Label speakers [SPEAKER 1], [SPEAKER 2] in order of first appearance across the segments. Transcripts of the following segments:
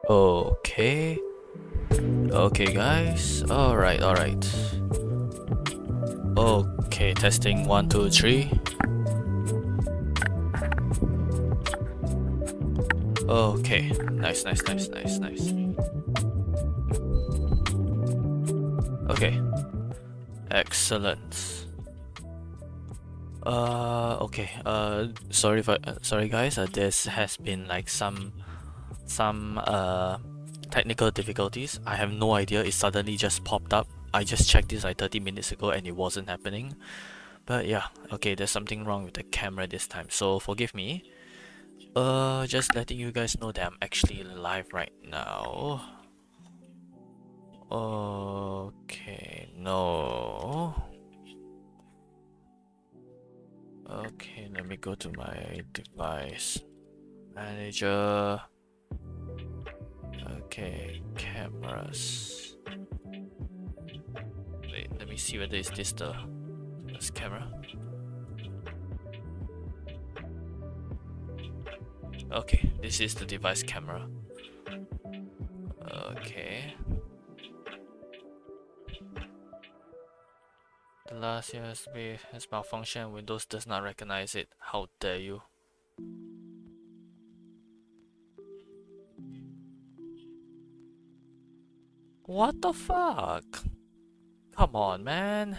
[SPEAKER 1] Okay. Okay, guys. Alright. Okay, testing 1, 2, 3. Okay, nice. Okay, excellent. Okay. Sorry, guys. This has been like some technical difficulties. I have no idea. It suddenly just popped up. I just checked this like 30 minutes ago and it wasn't happening. But yeah, okay, there's something wrong with the camera this time, so forgive me. Just letting you guys know that I'm actually live right now. Okay, no. Okay, let me go to my device manager. Okay, cameras. Wait, let me see whether is this this camera. Okay, this is the device camera. Okay. The last USB has malfunctioned. Windows does not recognize it. How dare you? What the fuck? Come on, man.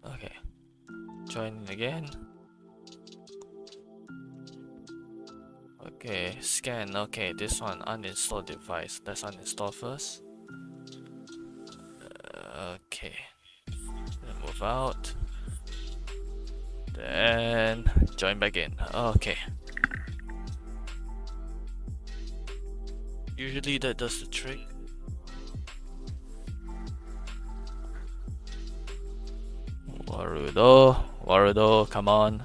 [SPEAKER 1] Okay. Join again. Okay, scan. Okay, this one, uninstall device. Let's uninstall first. Okay. Then move out. Then join back in. Okay. Usually that does the trick. Warudo, come on.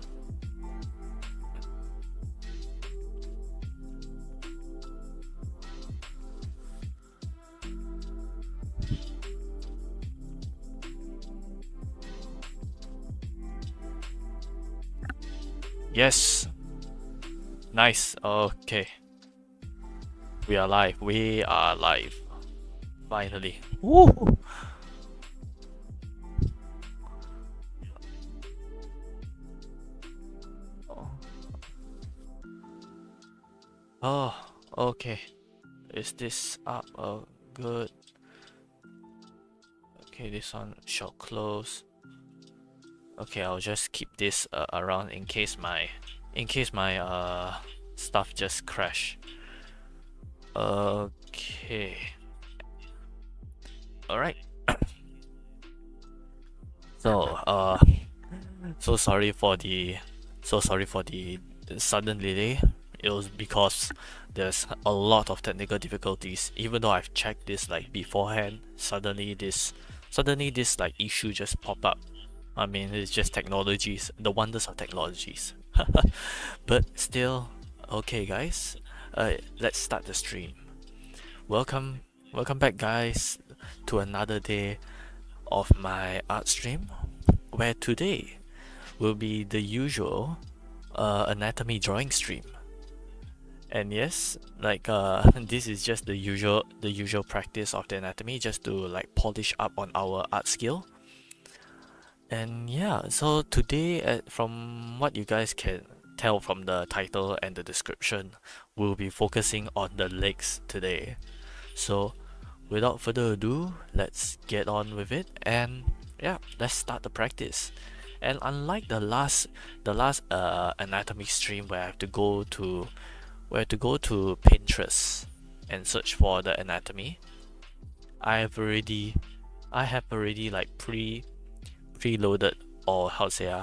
[SPEAKER 1] Yes. Nice. Okay. We are live. Finally. Woo! Oh, okay. Is this up? Oh, good. Okay, this one shall close. Okay, I'll just keep this around in case my stuff just crash. Okay. All right. So sorry for the sudden delay. It was because there's a lot of technical difficulties. Even though I've checked this like beforehand, suddenly this like issue just pop up. I mean, it's just technologies, the wonders of technologies. But still, okay, guys. Let's start the stream. Welcome back, guys, to another day of my art stream, where today will be the usual anatomy drawing stream. And yes, like this is just the usual practice of the anatomy, just to like polish up on our art skill. And yeah, so today, from what you guys can tell from the title and the description, we'll be focusing on the legs today. So without further ado, let's get on with it, and yeah, let's start the practice. And unlike the last anatomy stream where I have to go to Pinterest and search for the anatomy, I have already like preloaded, or how to say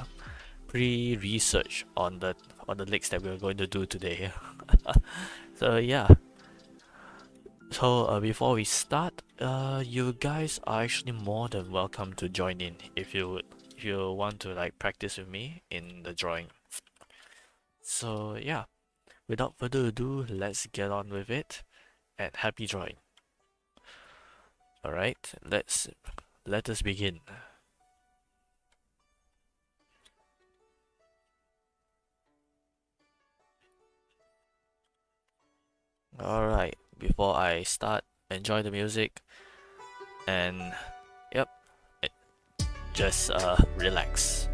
[SPEAKER 1] pre-research on the legs that we're going to do today. So yeah. So before we start, you guys are actually more than welcome to join in if you want to like practice with me in the drawing. So yeah, without further ado, let's get on with it, and happy drawing. All right, let us begin. Alright, before I start, enjoy the music and yep, just relax.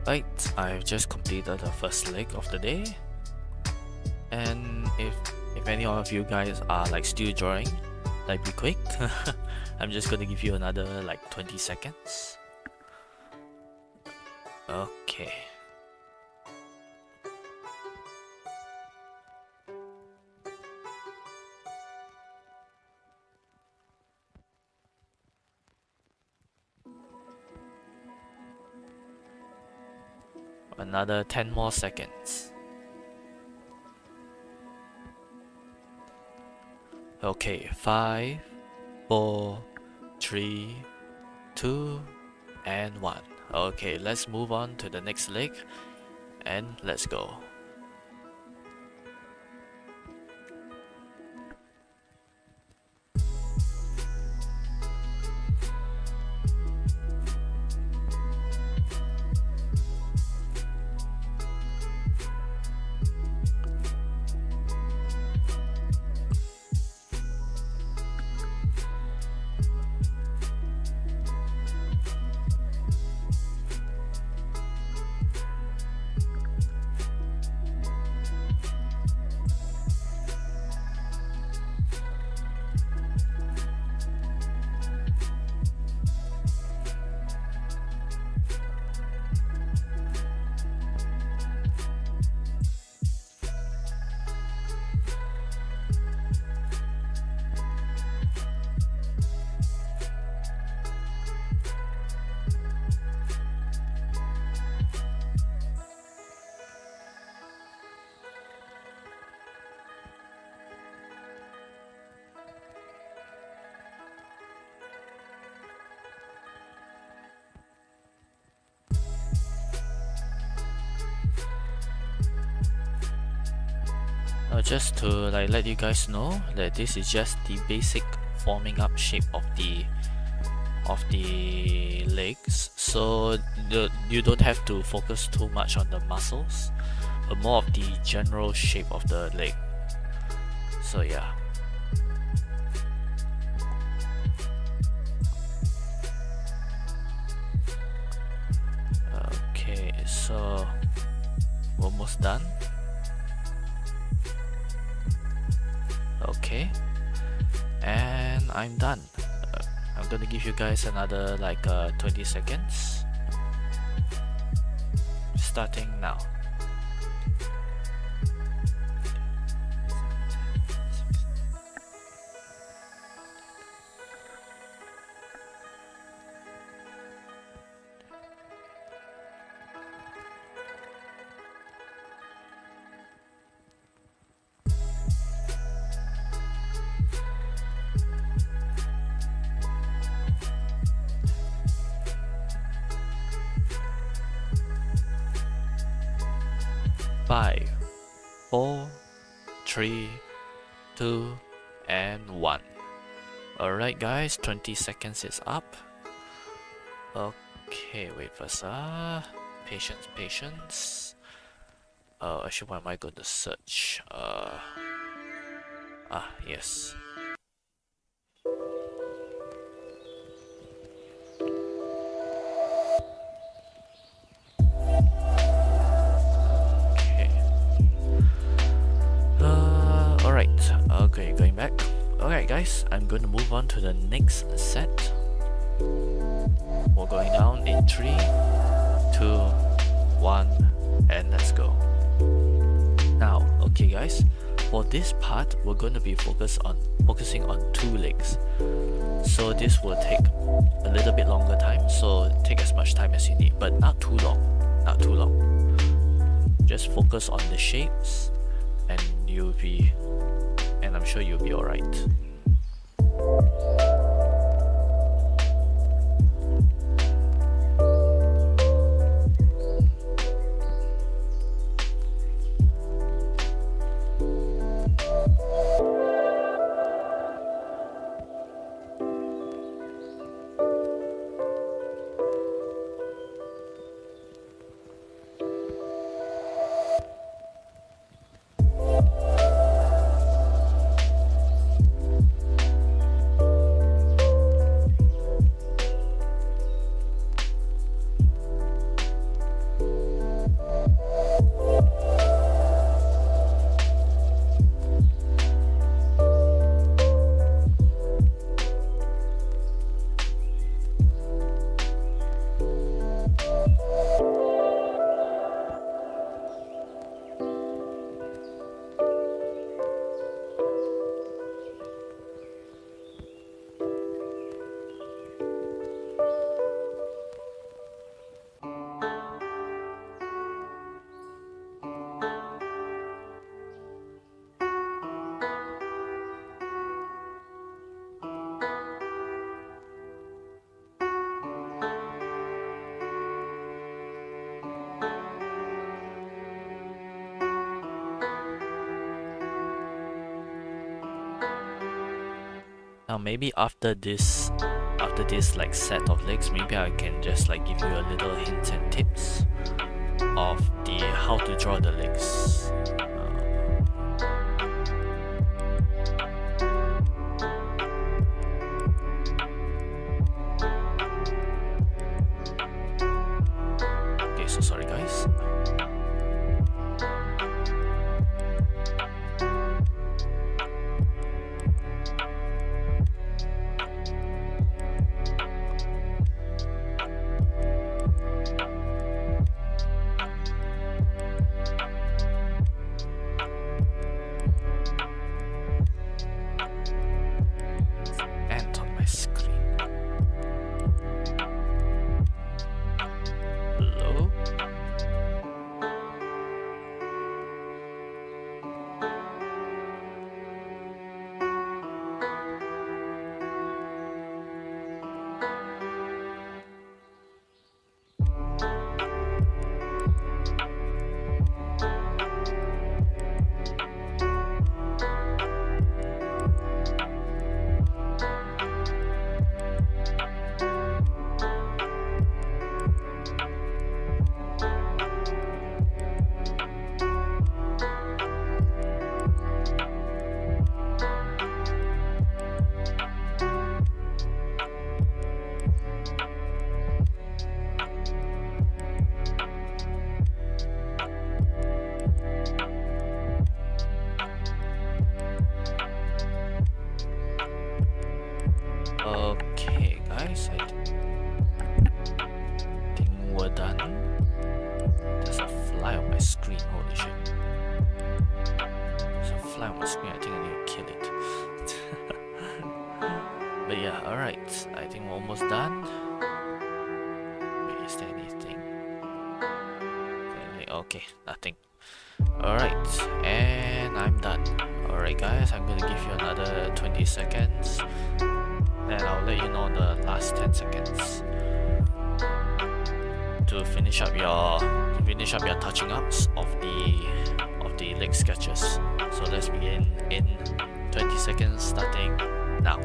[SPEAKER 1] Right, I've just completed the first leg of the day, and if any of you guys are like still drawing, like be quick. I'm just gonna give you another like 20 seconds. Okay. Another 10 more seconds. Okay, 5, 4, 3, 2, and 1. Okay, let's move on to the next leg and let's go. Now just to like let you guys know that this is just the basic forming up shape of the legs, so you don't have to focus too much on the muscles, but more of the general shape of the leg. So yeah. Okay, so almost done. Okay, and I'm done. I'm gonna give you guys another like 20 seconds. Starting now. Five, 4, 3, 2, and 1. Alright guys, 20 seconds is up. Okay, wait first. Patience. Actually, what am I going to search? Yes. Okay, going back. Alright guys, I'm going to move on to the next set. We're going down in 3, 2, 1, and let's go. Now, okay guys, for this part, we're going to be focusing on 2 legs. So this will take a little bit longer time, so take as much time as you need, but not too long. Just focus on the shapes, and I'm sure you'll be alright. Now maybe after this like set of legs, maybe I can just like give you a little hints and tips of the how to draw the legs. Okay, so sorry guys. Okay, guys, I think we're done. There's a fly on my screen. Holy shit! There's a fly on my screen. I think I need to kill it. But yeah, alright. I think we're almost done. Wait, is there anything? Okay, nothing. Alright, and I'm done. Alright guys, I'm gonna give you another 20 seconds. Then I'll let you know the last 10 seconds to finish up your touching ups of the leg sketches. So let's begin in 20 seconds starting now.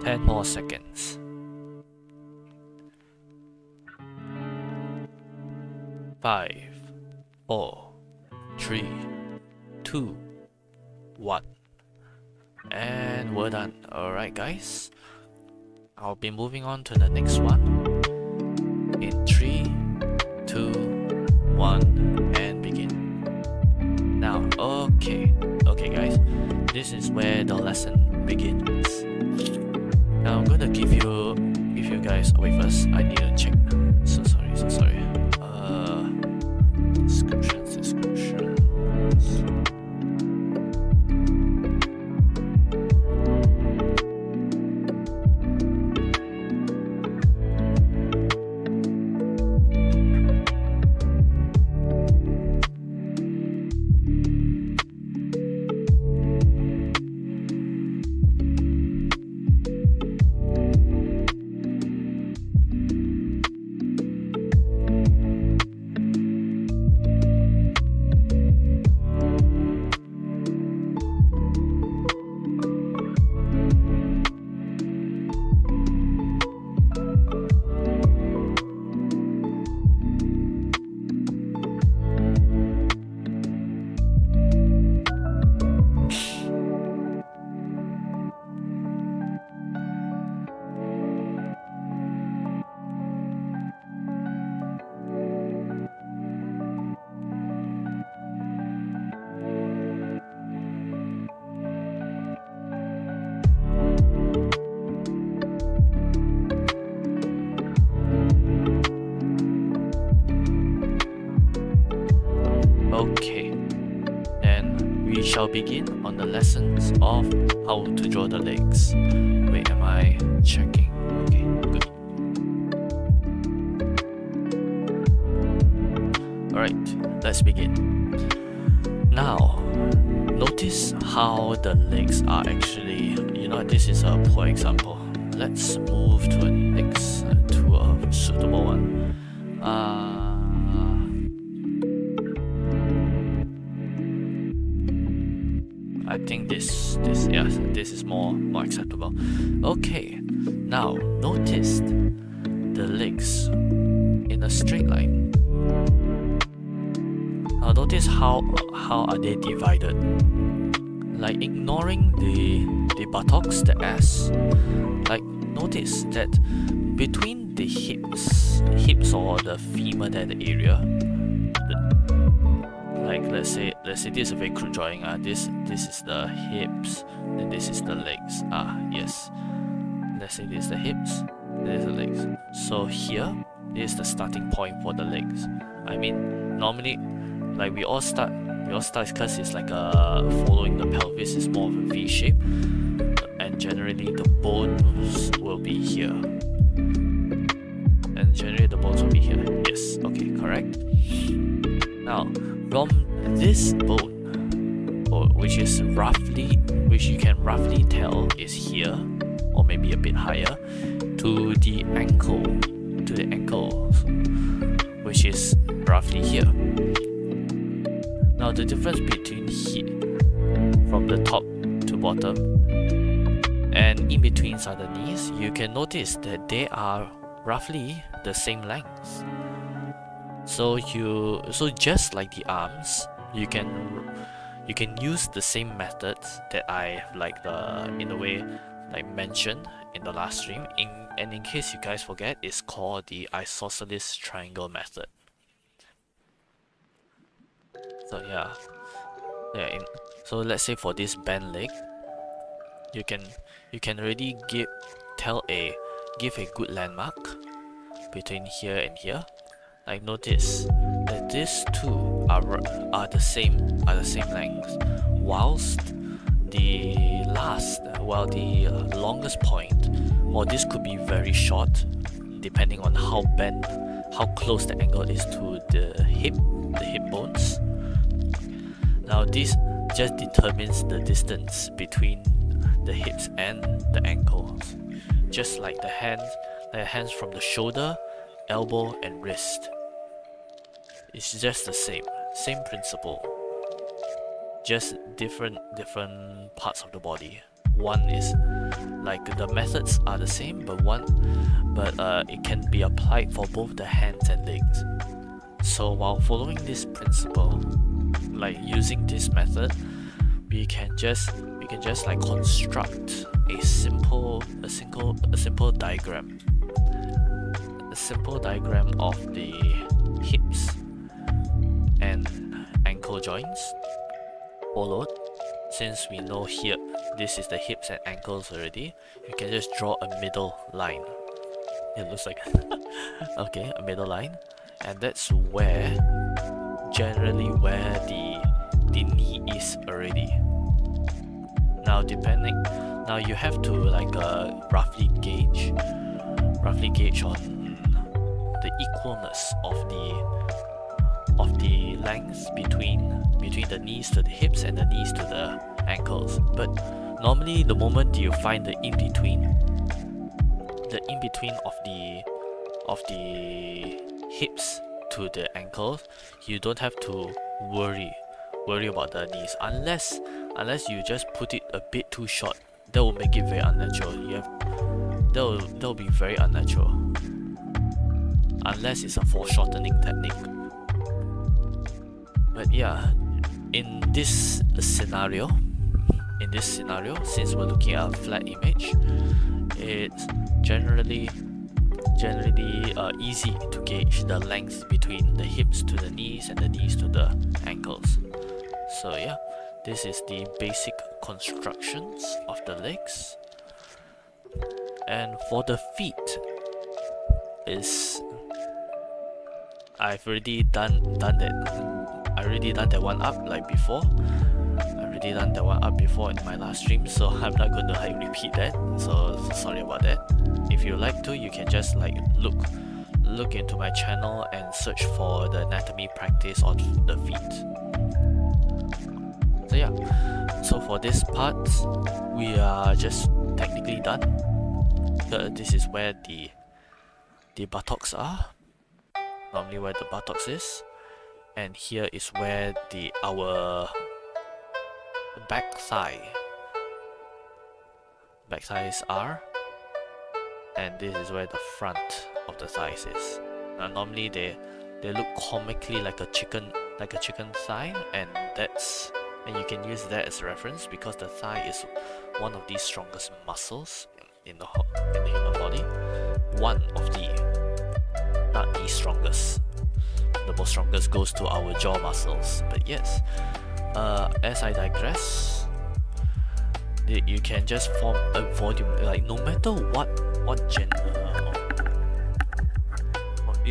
[SPEAKER 1] 10 more seconds. 5, 4, 3, 2, 1. And we're done. Alright guys, I'll be moving on to the next one in 3, 2, 1, and begin. Now, okay guys, this is where the lesson begins. Now I'm gonna give you guys, wait, first I need to check. So sorry. Descriptions. Okay, then we shall begin on the lessons of how to draw the legs. Wait, am I checking? Okay, good. Alright, let's begin. Now, notice how the legs are actually, this is a poor example. Let's move to a suitable one. I think this is more acceptable. Okay, now notice the legs in a straight line. Now notice how are they divided? Like ignoring the buttocks, the ass. Like notice that between the hips or the femur that area. Like let's say this is a very crude drawing. This is the hips, then this is the legs. Yes. Let's say this is the hips, this is the legs. So here is the starting point for the legs. I mean, normally, like we all start because it's like following the pelvis is more of a V shape, and generally the bones will be here. Yes. Okay, correct. Now, from this bone, which you can roughly tell is here, or maybe a bit higher, to the ankle, which is roughly here. Now the difference between here, from the top to bottom, and in between are the knees, you can notice that they are roughly the same length. So just like the arms, you can use the same methods that I in a way mentioned in the last stream. And in case you guys forget, it's called the isosceles triangle method. So yeah, so let's say for this bent leg, you can already give a good landmark between here and here. Like notice that these two are the same length, whilst the longest point, or this could be very short, depending on how close the angle is to the hip bones. Now this just determines the distance between the hips and the ankles, just like the hands from the shoulder, elbow and wrist. It's just the same principle, just different parts of the body. One is like the methods are the same, but it can be applied for both the hands and legs. So while following this principle, like using this method, we can just like construct a simple diagram, of the hips and ankle joints followed. Since we know here this is the hips and ankles already, you can just draw a middle line. It looks like okay, a middle line, and that's generally where the knee is already. Now you have to like roughly gauge on the equalness of the length between the knees to the hips and the knees to the ankles. But normally the moment you find the in between of the hips to the ankles, you don't have to worry about the knees, unless you just put it a bit too short. That will make it very unnatural. That will be very unnatural, unless it's a foreshortening technique. But yeah, in this scenario, since we're looking at a flat image, it's generally easy to gauge the length between the hips to the knees and the knees to the ankles. So yeah, this is the basic constructions of the legs. And for the feet, I've already done that. I already done that one up like before. In my last stream, so I'm not going to like repeat that. So sorry about that. If you like to, you can just like look into my channel and search for the anatomy practice of the feet. So yeah, so for this part, we are just technically done. This is where the buttocks are. Normally where the buttocks is, and here is where our back thighs are, and this is where the front of the thighs is. Now normally they look comically like a chicken thigh, and you can use that as a reference because the thigh is one of the strongest muscles in the human body. One of the, not the strongest. The most strongest goes to our jaw muscles. But yes, as I digress, you can just form a volume, like no matter what gender,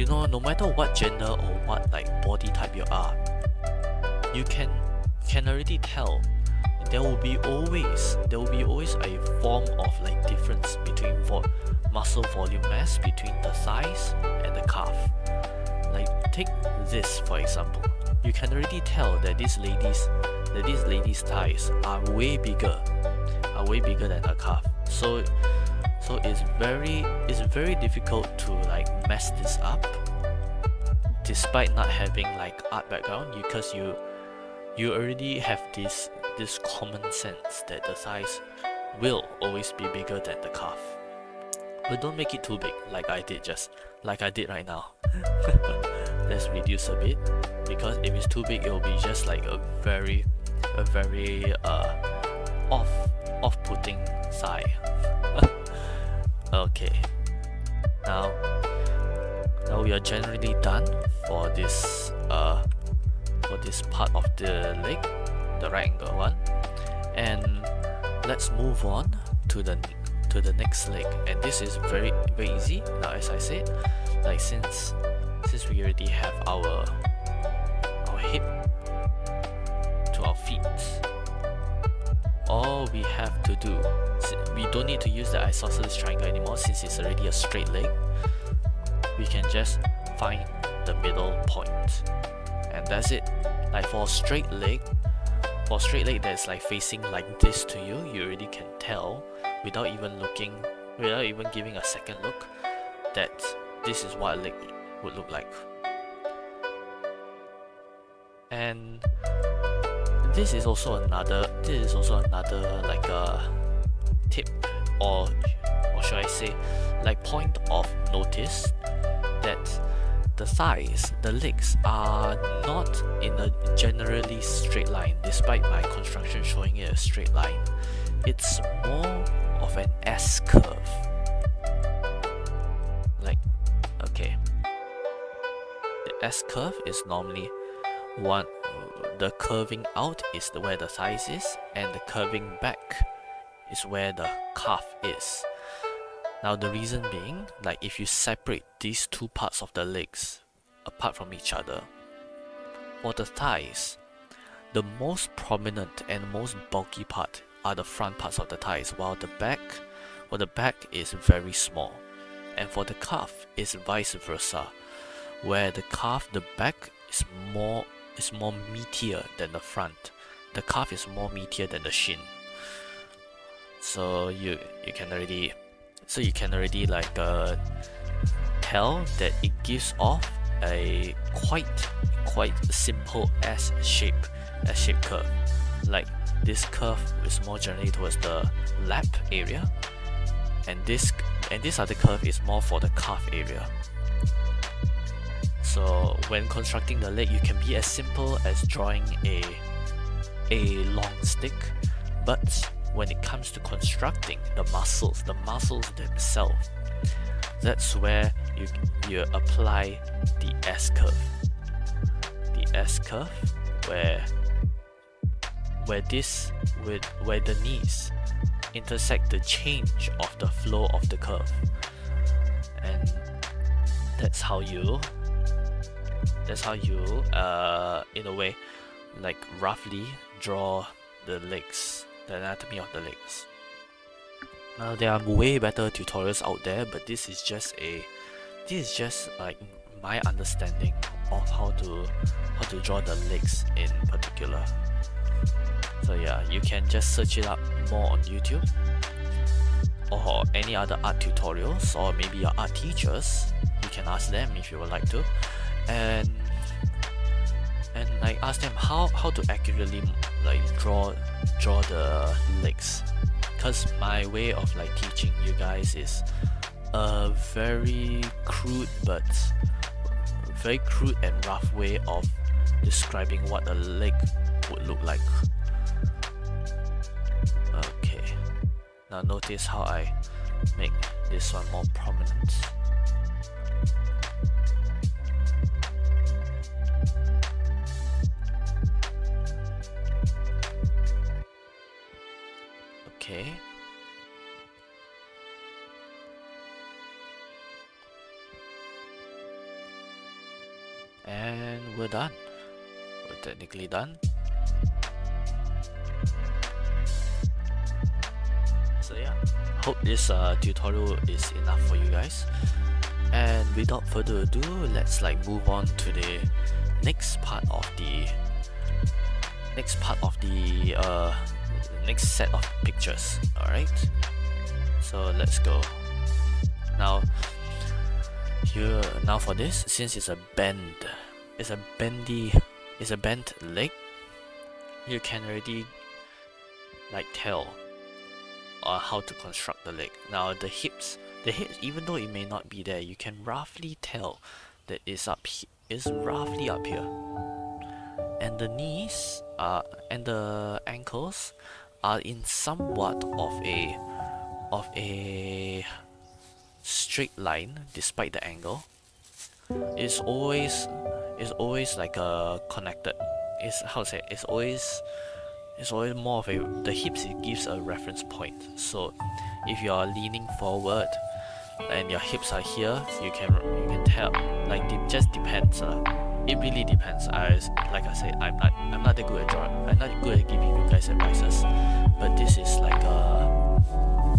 [SPEAKER 1] no matter what gender or what like body type you are, you can already tell there will be always a form of like difference between muscle volume mass between the thighs and the calf. Like take this for example, you can already tell that these ladies' thighs are way bigger than her calf. So it's very difficult to like mess this up, despite not having like art background, because you already have this common sense that the thighs will always be bigger than the calf. But don't make it too big like I did right now. Let's reduce a bit, because if it's too big, it will be just like a very off-putting thigh. Okay, now we are generally done for this part of the leg, the right angle one, and let's move on to the next leg. And this is very easy. Now, as I said, like since we already have our hip to our feet, all we have to do, we don't need to use the isosceles triangle anymore since it's already a straight leg. We can just find the middle point, and that's it. Like for a straight leg that's like facing like this to you, you already can tell without even giving a second look that this is what a leg would look like. And this is also another like a tip, or should I say like point of notice, that the thighs, the legs are not in a generally straight line, despite my construction showing it a straight line. It's more of an S curve. Like, okay, the S curve is normally the curving out is where the thighs is, and the curving back is where the calf is. Now the reason being, like if you separate these two parts of the legs apart from each other, for the thighs, the most prominent and most bulky part are the front parts of the thighs, while the back is very small. And for the calf, it's vice versa, where the back is more meatier than the front. The calf is more meatier than the shin. So you can already like tell that it gives off a quite simple S-shaped curve. Like this curve is more generally towards the lap area, and this other curve is more for the calf area. So when constructing the leg, you can be as simple as drawing a long stick, but when it comes to constructing the muscles themselves, that's where you apply the S curve. The S curve where the knees intersect the change of the flow of the curve, and that's how you in a way like roughly draw the legs, the anatomy of the legs. Now there are way better tutorials out there, but this is just like my understanding of how to draw the legs in particular. So yeah, you can just search it up more on YouTube or any other art tutorials, or maybe your art teachers. You can ask them if you would like to, and like ask them how to accurately like draw the legs, because my way of like teaching you guys is a very crude and rough way of describing what a leg would look like. Okay, now notice how I make this one more prominent. Okay. And we're done. We're technically done. So yeah, hope this tutorial is enough for you guys. And without further ado, let's like move on to the next part of the next set of pictures. Alright, so let's go. Now for this, since it's a bent leg, you can already like tell how to construct the leg. Now the hips, even though it may not be there, you can roughly tell that it's roughly up here, and the knees and the ankles are in somewhat of a straight line despite the angle. It's always like a connected. It's how to say, it's always more of a, the hips, it gives a reference point. So if you are leaning forward and your hips are here, you can tell, like, it just depends. It really depends. Like I said, I'm not that good at drawing. I'm not good at giving you guys advices, but this is like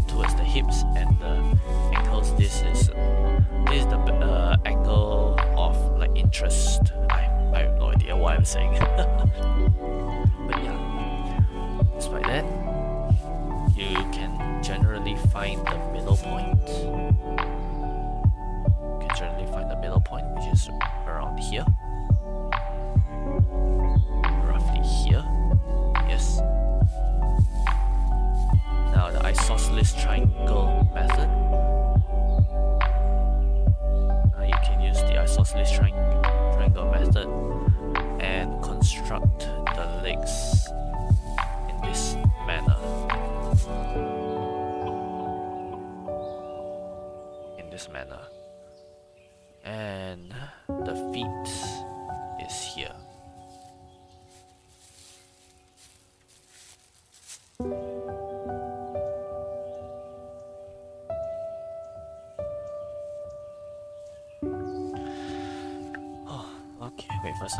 [SPEAKER 1] towards the hips and the ankles. This is the angle of like interest. I have no idea what I'm saying. But yeah, despite that, you can generally find the middle point. You can generally find the middle point, which is around here. Roughly here. Yes. Now the isosceles triangle method. You can use the isosceles triangle method and construct the legs in this manner. And the feet is here. Oh, okay, wait first.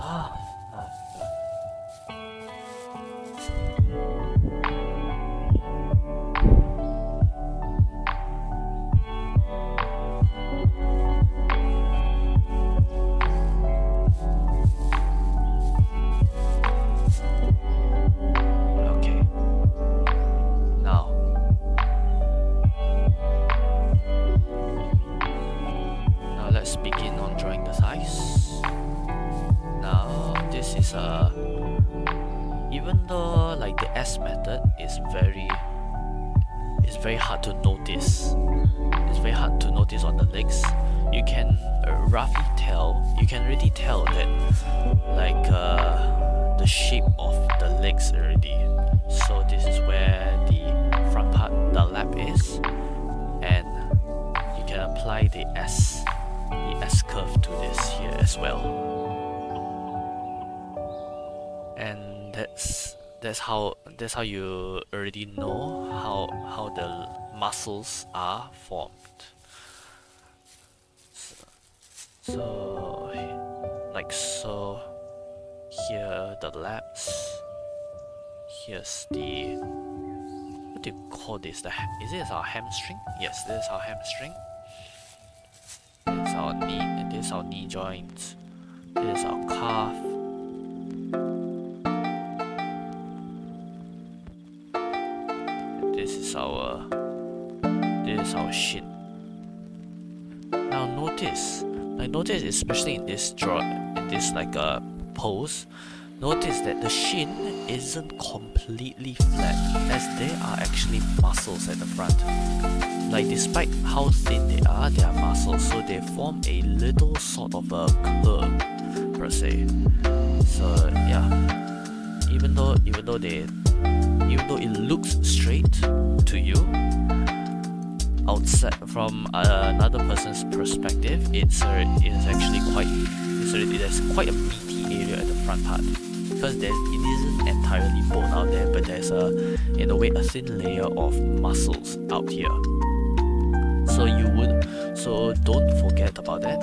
[SPEAKER 1] Even though like the S method is very hard to notice. It's very hard to notice on the legs. You can roughly tell. You can really tell that like the shape of the legs already. So this is where the front part, the lap is, and you can apply the S curve to this here as well. And that's how you already know how the muscles are formed. So like so, here the laps. Here's the, what do you call this? Is this our hamstring? Yes, this is our hamstring. This is our knee, and this is our knee joint. This is our calf. This is our shin. Now notice, especially in this pose, notice that the shin isn't completely flat, as there are actually muscles at the front. Like despite how thin they are muscles, so they form a little sort of a curve per se. So yeah, even though it looks straight to you, outside from another person's perspective, there's quite a meaty area at the front part, because it isn't entirely bone out there, but there's in a way a thin layer of muscles out here. So don't forget about that,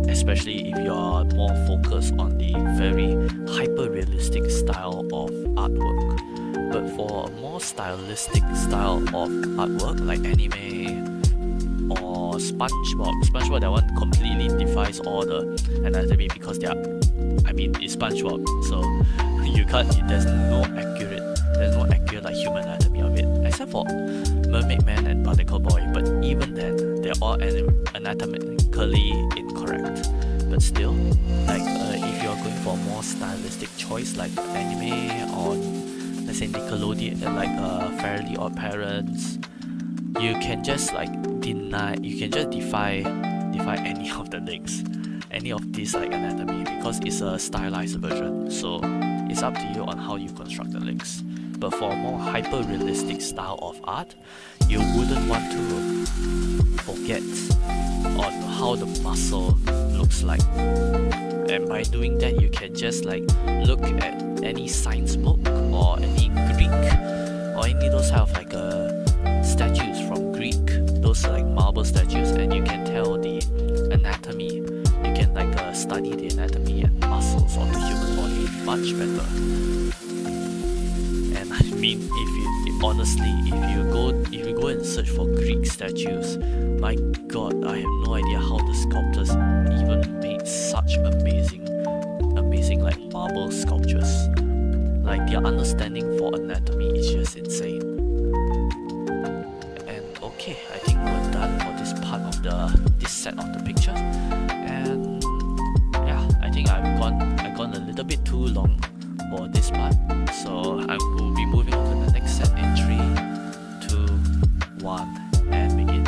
[SPEAKER 1] especially if you are more focused on the very hyper-realistic style of artwork. But for a more stylistic style of artwork like anime or SpongeBob, that one completely defies all the anatomy, because it's SpongeBob, so there's no accurate like human anatomy of it, except for Mermaid Man and Particle Boy. But even then, they're all anatomically incorrect. But still, like if you're going for a more stylistic choice like anime or let's say Nickelodeon, like Fairly Odd Parents, you can just defy any of the legs, any of this like anatomy, because it's a stylized version. So it's up to you on how you construct the legs. But for a more hyper-realistic style of art, you wouldn't want to forget how the muscle looks like. And by doing that, you can just like look at any science book or any Greek or any those kind of like statues from Greek, those like marble statues, and you can tell the anatomy. You can like study the anatomy and muscles of the human body much better. And I mean, honestly, if you go and search for Greek statues, my God, I have no idea how the sculptors even made such amazing like marble sculptures. Like their understanding for anatomy is just insane. And okay, I think we're done for this part of this set of the pictures. And yeah, I think I've gone a little bit too long for this part. So I will be moving on to the next set in 3, 2, 1, and begin.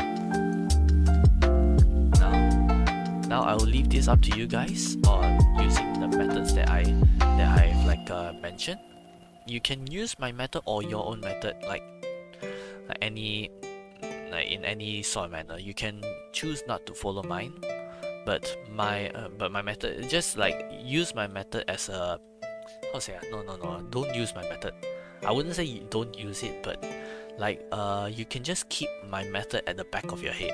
[SPEAKER 1] Now I will leave this up to you guys on using the methods that I've mentioned. You can use my method or your own method, like in any sort of manner. You can choose not to follow mine, but my method, just like use my method as a no, don't use my method. I wouldn't say you don't use it, but like you can just keep my method at the back of your head.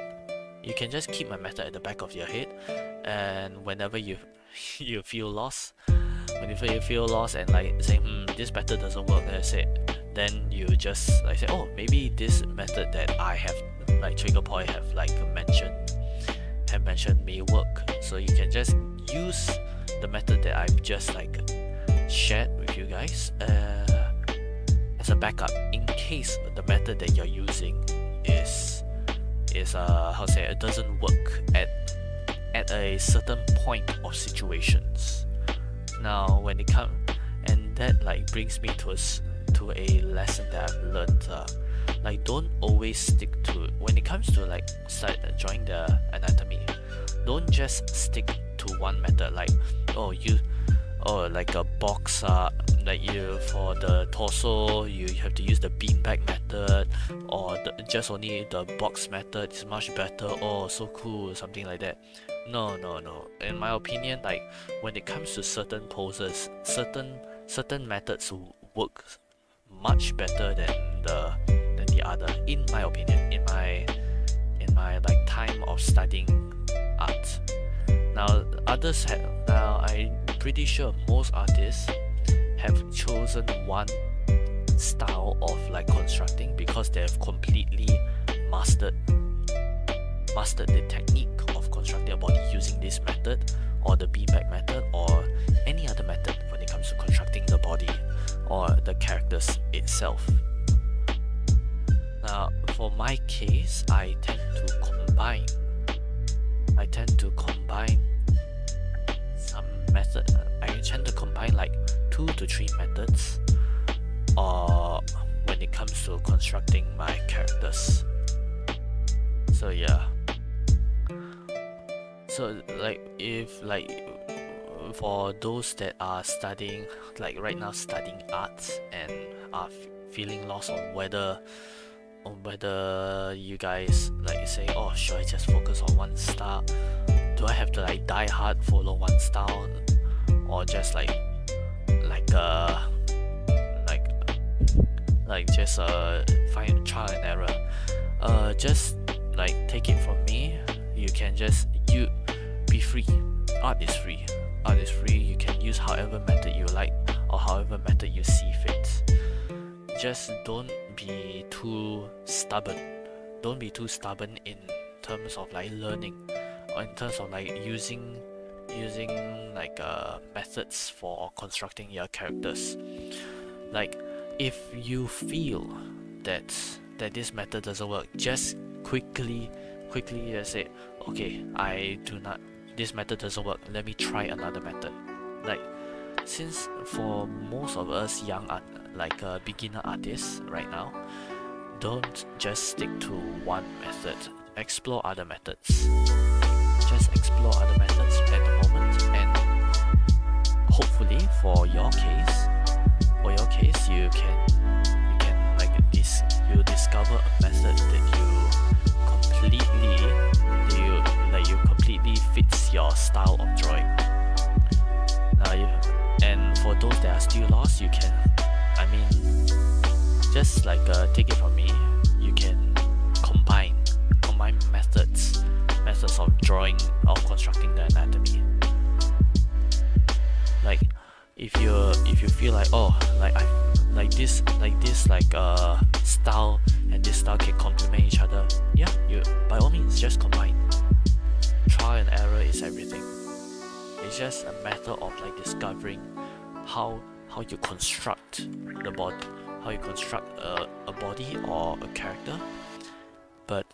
[SPEAKER 1] You can just keep my method at the back of your head, and whenever you feel lost, and like say, this method doesn't work, then you just like say, oh, maybe this method that I have, like 𝘎𝙤𝙧𝙧 have like mentioned may work. So you can just use the method that I've just like shared with you guys as a backup in case the method that you're using is it doesn't work at a certain point of situations. Now when it comes, and that like brings me to a lesson that I've learned, like don't always stick to, when it comes to like drawing the anatomy, don't just stick to one method, like like a box, like for the torso you have to use the beanbag method, or just only the box method is much better, oh so cool, something like that. No. In my opinion, like when it comes to certain poses, certain methods work much better than the other, in my opinion, in my like time of studying art. Now I'm pretty sure most artists have chosen one style of like constructing because they have completely mastered the technique of constructing a body using this method, or the beanbag method, or any other method when it comes to constructing the body or the characters itself. Now for my case, I tend to combine some method. I tend to combine like 2 to 3 methods when it comes to constructing my characters. So yeah, so like if like for those that are studying, like right now studying arts, and are feeling lost on whether you guys like say, oh, should I just focus on one style? Do I have to like die hard follow one style, or just just find trial and error? Just like take it from me, you can just be free. Art is free. You can use however method you like, or however method you see fit. Just don't be too stubborn. Don't be too stubborn in terms of like learning, or in terms of like using like methods for constructing your characters. Like if you feel that this method doesn't work, just quickly just say, okay, this method doesn't work, let me try another method. Like since for most of us young beginner artists right now, don't just stick to one method. Explore other methods. Just explore other methods at the moment, and hopefully for your case, you can like you discover a method that you completely is your style of drawing. And for those that are still lost, you can, I mean, just like take it from me, you can combine methods of drawing, of constructing the anatomy. Like if you feel like, oh, like this style and this style can complement each other, yeah, you by all means just combine. Trial and error is everything. It's just a matter of like discovering how you construct the body, how you construct a body or a character. But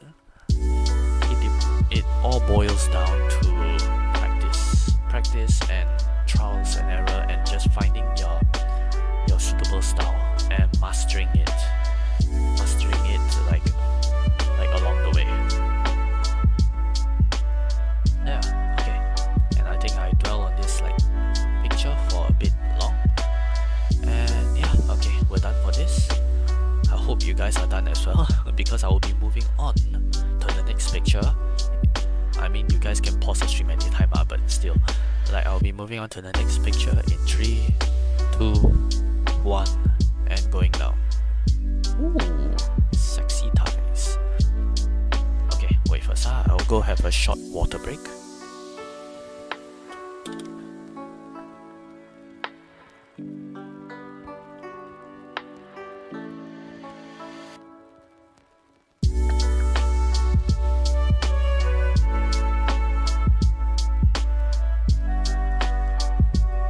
[SPEAKER 1] it all boils down to practice and trials and error, and just finding your suitable style and mastering it like along the way. Yeah, okay. And I think I dwell on this like picture for a bit long. And yeah, okay, we're done for this. I hope you guys are done as well, because I will be moving on to the next picture. I mean, you guys can pause the stream anytime, but still, like, I'll be moving on to the next picture in 3, 2, 1, and going now. Ooh, sexy thighs. Okay, wait first, I'll go have a short water break.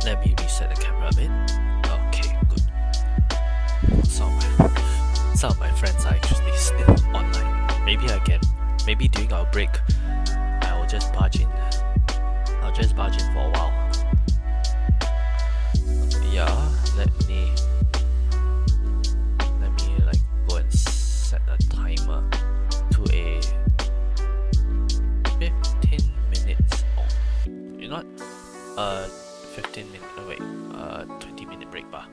[SPEAKER 1] Let me reset the camera a bit. Okay, good. Some of my friends are actually still online. Maybe during our break, I will just barge in. I'll just barge in for a while. Yeah, let me like go and set a timer to a 15 minutes. Oh, you know what? 15 minute, wait, 20 minute break bar.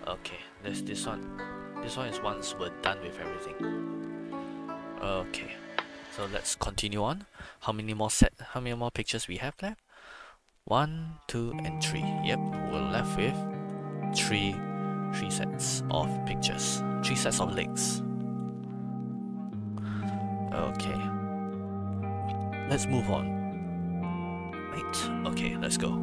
[SPEAKER 1] Okay, there's this one. This one is once we're done with everything. Okay, so let's continue on. How many more pictures we have left? 1, 2, and 3. Yep, we're left with three sets of pictures. 3 sets of legs. Okay. Let's move on. Right, okay, let's go.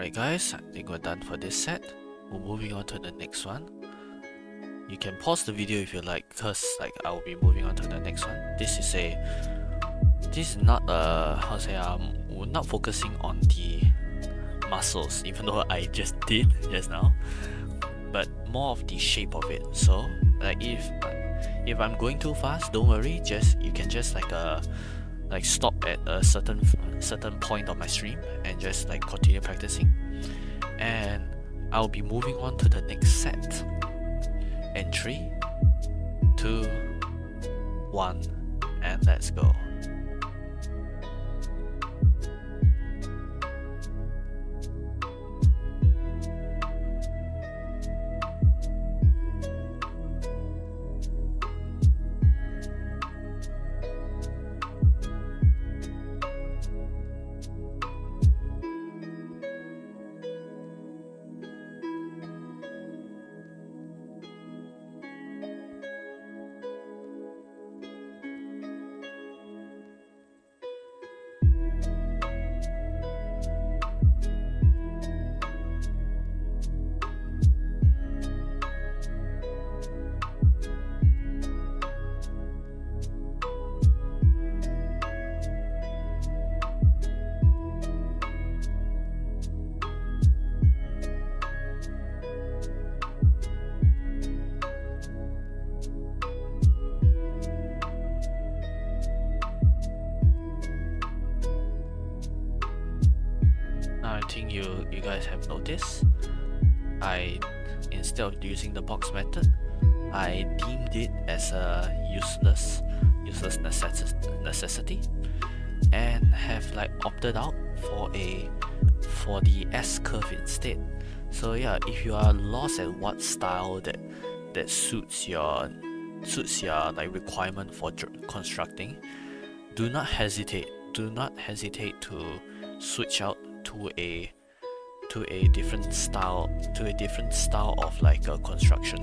[SPEAKER 1] Alright guys, I think we're done for this set. We're moving on to the next one. You can pause the video if you like, because like I will be moving on to the next one. This is not we're not focusing on the muscles, even though I just did just now, but more of the shape of it. So like if I'm going too fast, don't worry, you can just like stop at a certain point of my stream and just like continue practicing, and I'll be moving on to the next set in 3, 2, 1, and let's go. You guys have noticed, instead of using the box method, I deemed it as a useless necessity, and have like opted out for the S curve instead. So yeah, if you are lost at what style that suits your like requirement for constructing, do not hesitate to switch out to a different style of like a construction.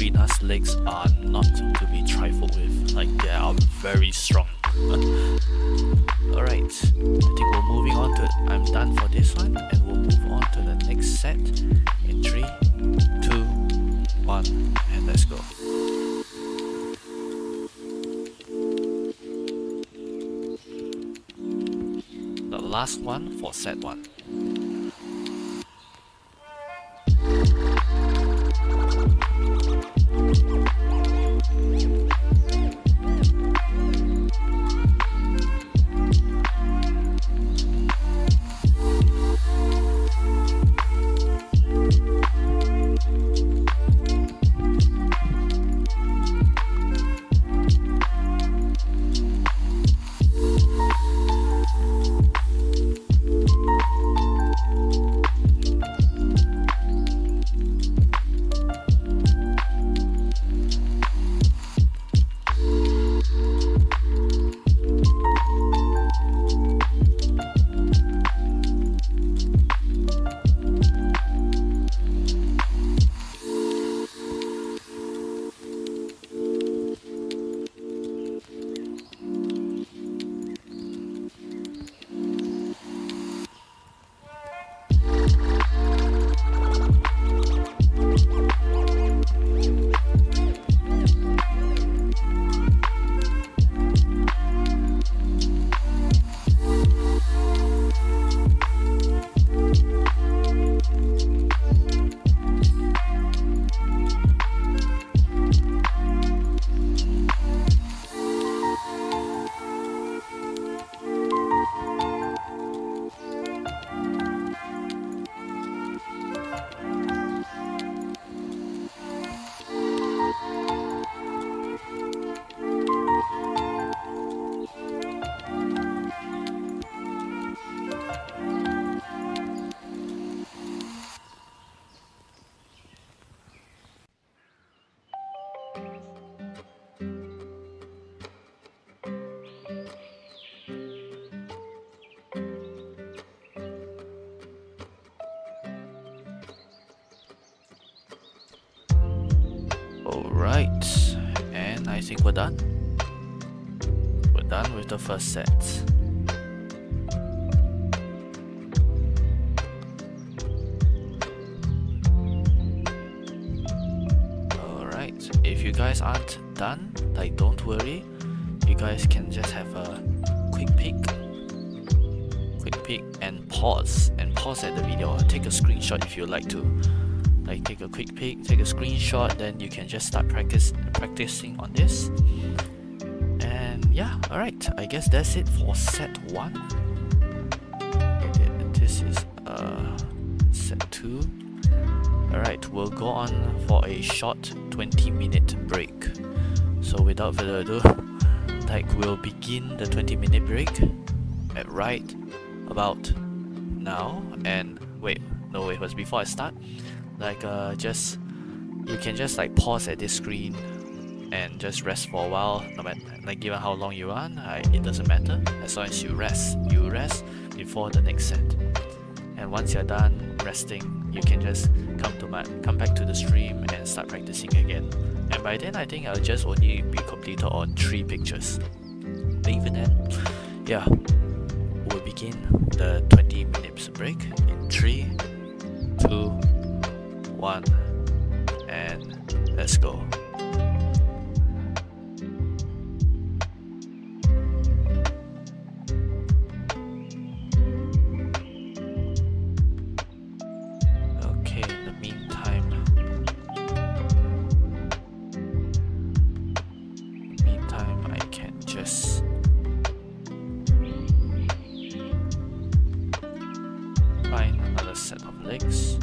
[SPEAKER 1] 𝘿𝙤𝙣𝙩's legs are not to be trifled with, like they are very strong. Alright, I think we're moving on to I'm done for this one, and we'll move on to the next set in 3, 2, 1, and let's go. The last one for set 1. Alright, and I think we're done. We're done with the first set. Alright, if you guys aren't done, like don't worry. You guys can just have a quick peek and pause at the video, or take a screenshot if you like to. Like take a quick peek, take a screenshot, then you can just start practicing on this. And yeah, alright, I guess that's it for set 1. This is set 2. Alright, we'll go on for a short 20-minute break. So without further ado, like we'll begin the 20-minute break at right about now. And wait, but before I start, like you can just like pause at this screen and just rest for a while. No matter, like given how long you run, it doesn't matter, as long as you rest before the next set. And once you're done resting, you can just come back to the stream and start practicing again. And by then I think I'll just only be completed on 3 pictures. Even then, yeah, we'll begin the 20 minutes break in 3, 2, 1, and let's go. Okay, in the meantime, I can just find another set of legs.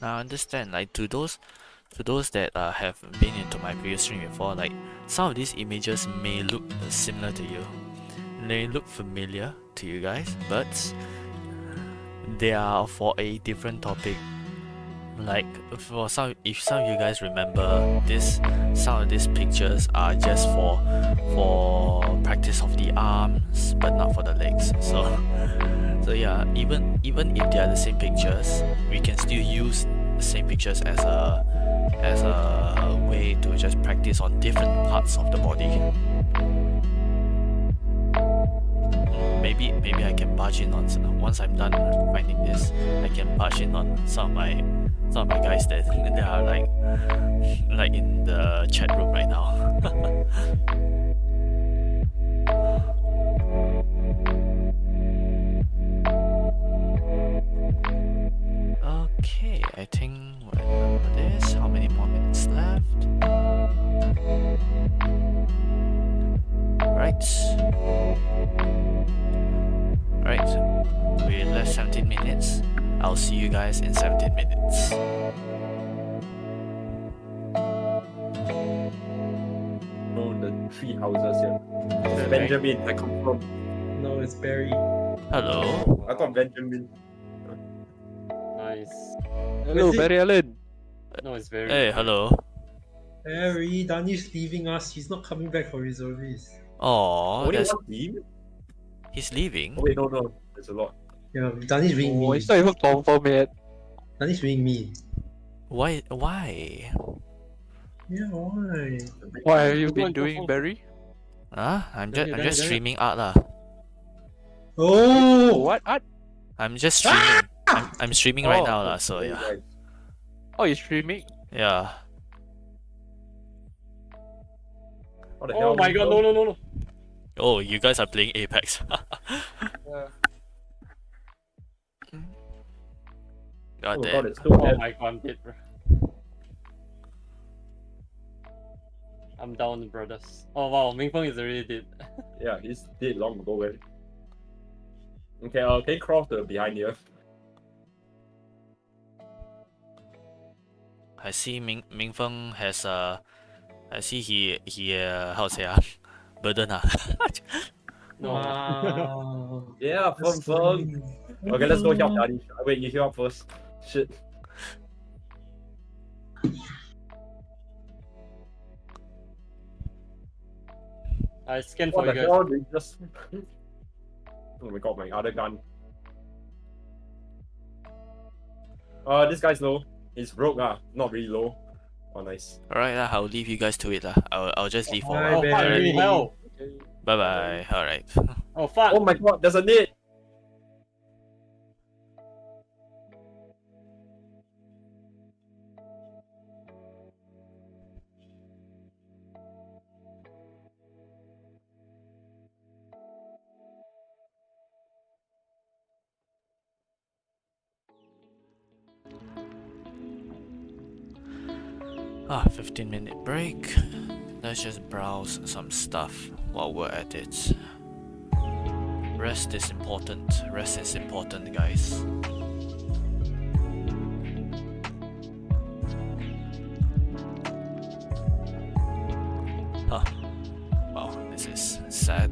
[SPEAKER 1] Now I understand, like to those that have been into my previous stream before, like some of these images may look similar to you, they look familiar to you guys, but they are for a different topic. Like for some, if some of you guys remember this, some of these pictures are just for practice of the arms, but not for the legs. So yeah, even if they are the same pictures, we can still use the same pictures as a way to just practice on different parts of the body. Maybe I can barge in on, once I'm done finding this, I can barge in on some of my guys that they are like in the chat room right now. Okay, I think we're done with this. How many more minutes left? Right, we left 17 minutes. I'll see you guys in 17 minutes.
[SPEAKER 2] No, the 3 houses here. It's Benjamin, I confirm. No, it's Barry.
[SPEAKER 1] Hello.
[SPEAKER 2] I got Benjamin.
[SPEAKER 3] Nice. Hello, Barry Allen. No, it's Barry.
[SPEAKER 1] Hey, hello.
[SPEAKER 4] Barry, Danish leaving us. He's not coming back for reservists.
[SPEAKER 1] Oh,
[SPEAKER 2] Only one team?
[SPEAKER 1] he's leaving.
[SPEAKER 2] Oh, wait, no, there's a lot.
[SPEAKER 4] Yeah, Danish being
[SPEAKER 3] Oh,
[SPEAKER 4] me.
[SPEAKER 3] it's not even confirmed yet.
[SPEAKER 4] Danish being me.
[SPEAKER 1] Why?
[SPEAKER 4] Yeah, why?
[SPEAKER 3] What have you been doing, Barry?
[SPEAKER 1] Huh? I'm just streaming art lah.
[SPEAKER 4] Oh!
[SPEAKER 3] What? Art?
[SPEAKER 1] I'm just streaming. I'm streaming right now lah. So yeah.
[SPEAKER 3] Oh, you're streaming?
[SPEAKER 1] Yeah.
[SPEAKER 2] What the hell?
[SPEAKER 3] Oh my god, no.
[SPEAKER 1] Oh, you guys are playing Apex. God
[SPEAKER 2] Oh
[SPEAKER 1] damn.
[SPEAKER 2] god, it's still
[SPEAKER 5] Oh
[SPEAKER 2] dead.
[SPEAKER 5] my god, I'm dead, bro. I'm down, brothers. Oh wow, Mingfeng is already dead.
[SPEAKER 2] Yeah, he's dead long ago already. Okay, can you cross the behind here?
[SPEAKER 1] I see Mingfeng has I see he how to say burden
[SPEAKER 5] No.
[SPEAKER 4] Wow.
[SPEAKER 2] Yeah,
[SPEAKER 4] That's
[SPEAKER 2] fun.
[SPEAKER 4] sweet.
[SPEAKER 2] Okay, let's go help Daddy. Wait, you heal up first. Shit.
[SPEAKER 5] I scanned
[SPEAKER 2] What
[SPEAKER 5] for
[SPEAKER 2] the
[SPEAKER 5] you guys.
[SPEAKER 2] hell? They just. Oh my god, my other gun. This guy's low. He's broke, not really low. Oh, nice.
[SPEAKER 1] Alright, I'll leave you guys to it. I'll just leave for a
[SPEAKER 4] Bye,
[SPEAKER 1] while.
[SPEAKER 5] Oh fuck,
[SPEAKER 4] Barry.
[SPEAKER 5] really hell.
[SPEAKER 1] Bye bye. Alright.
[SPEAKER 5] Oh fuck.
[SPEAKER 2] Oh my god, there's a nade!
[SPEAKER 1] Ah, 15-minute break. Let's just browse some stuff while we're at it. Rest is important. Rest is important, guys. Huh. Wow, this is sad.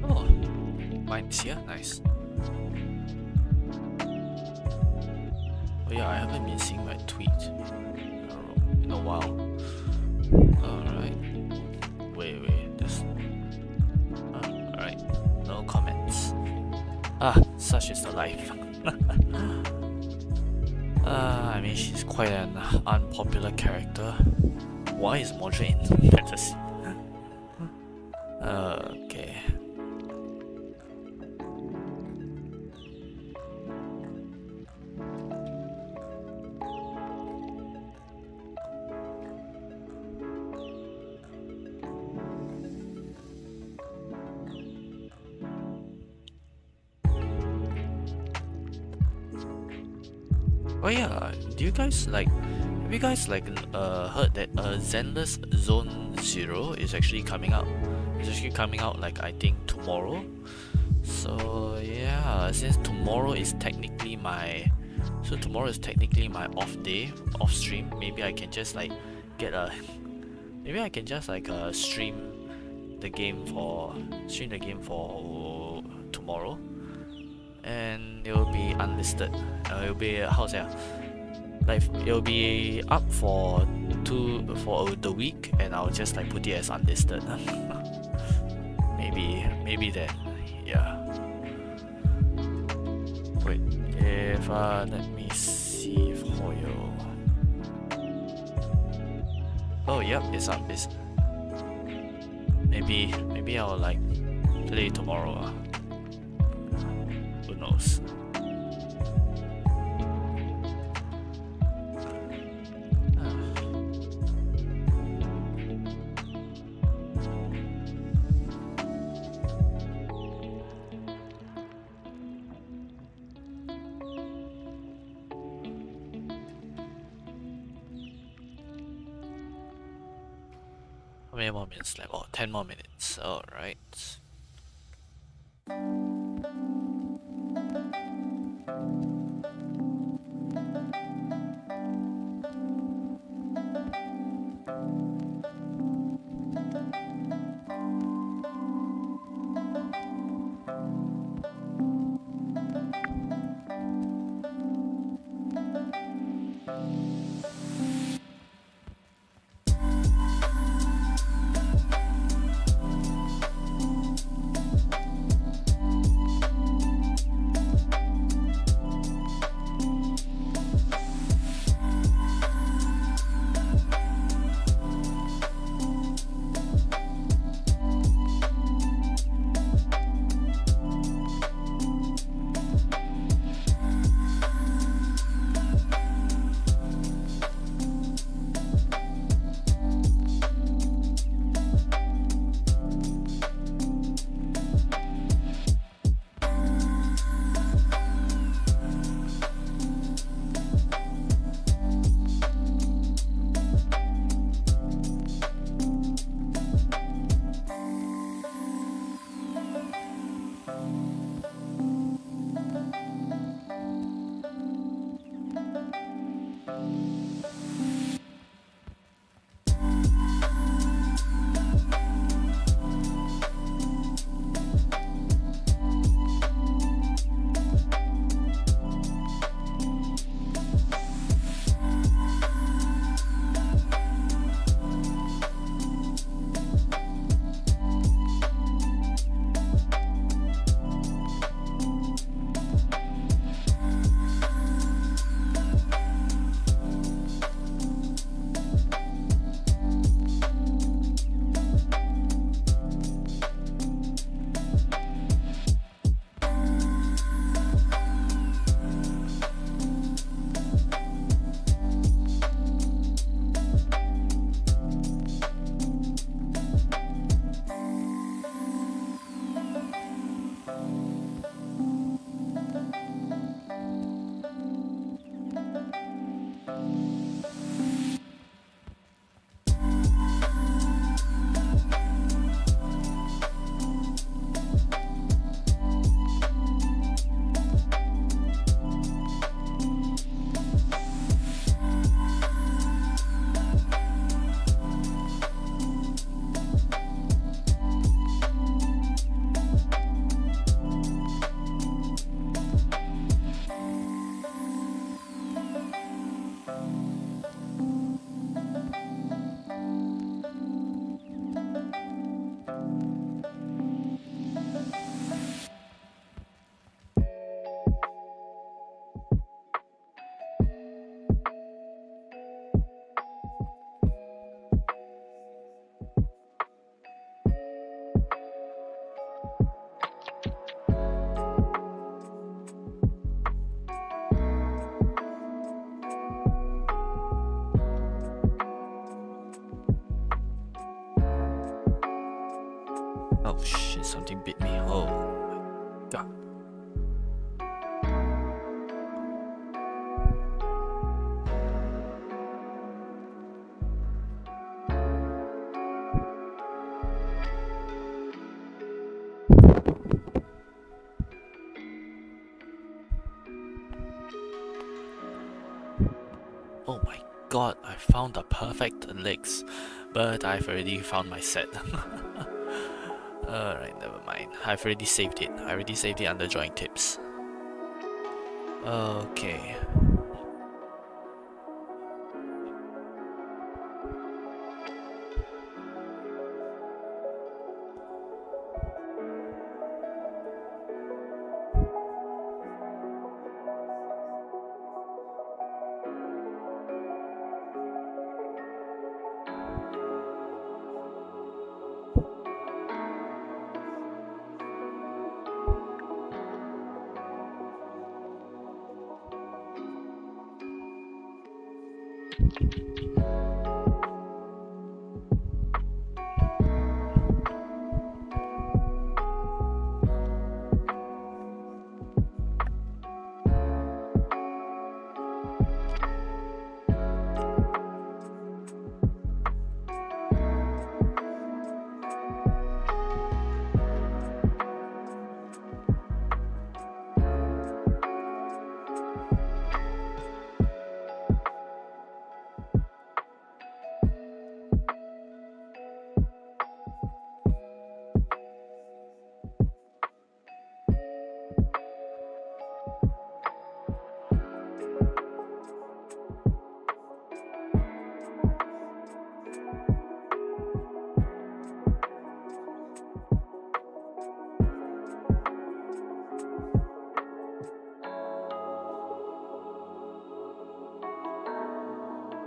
[SPEAKER 1] Oh, mine's here. Nice. Oh yeah, I haven't been seeing my tweet in a while. Alright. Wait, this. Alright. No comments. Ah, such is the life. I mean, she's quite an unpopular character. Why is Modra in fantasy? Okay. Oh yeah, do you guys like? Have you guys like heard that Zenless Zone 0 is actually coming out? It's actually coming out like I think tomorrow. So yeah, since tomorrow is technically my off day, off stream. Maybe I can just like get a stream the game for tomorrow, and it will be unlisted. It'll be how's that? Like it'll be up for the week, and I'll just like put it as unlisted. maybe that, yeah. Wait, if let me see if Hoyo. Oh, yep, it's on this. Maybe I'll like play tomorrow. Who knows? How many more minutes left? Oh, 10 more minutes. Alright. Oh shit, something bit me. Oh my god. Oh my god, I found the perfect legs, but I've already found my set. Alright, never mind. I've already saved it. I already saved it under drawing tips. Okay.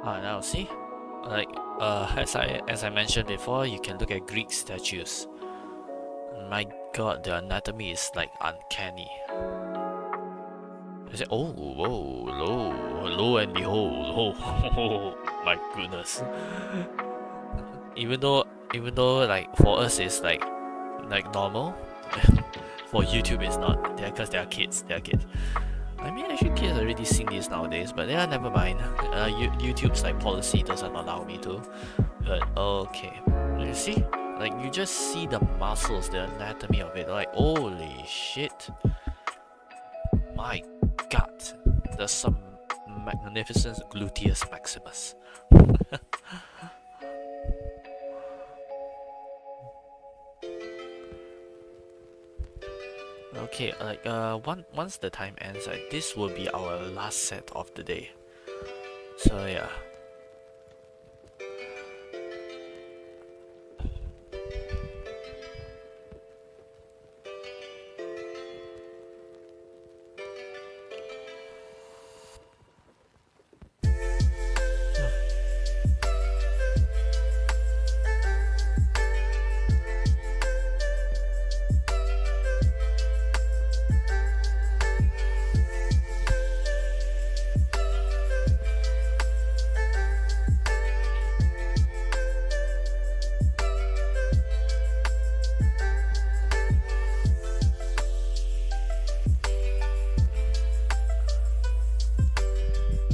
[SPEAKER 1] Now see, like as I mentioned before, you can look at Greek statues. My God, the anatomy is like uncanny. I say, oh, whoa, lo and behold, oh, my goodness. Even though like for us it's like normal, for YouTube it's not. Because they are kids. I mean, actually, kids already seen this nowadays, but yeah, never mind. YouTube's like policy doesn't allow me to. But okay, you see, like you just see the muscles, the anatomy of it. Like holy shit, my God, there's some magnificent gluteus maximus. Okay, like once the time ends, this will be our last set of the day. So yeah.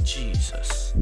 [SPEAKER 1] Jesus.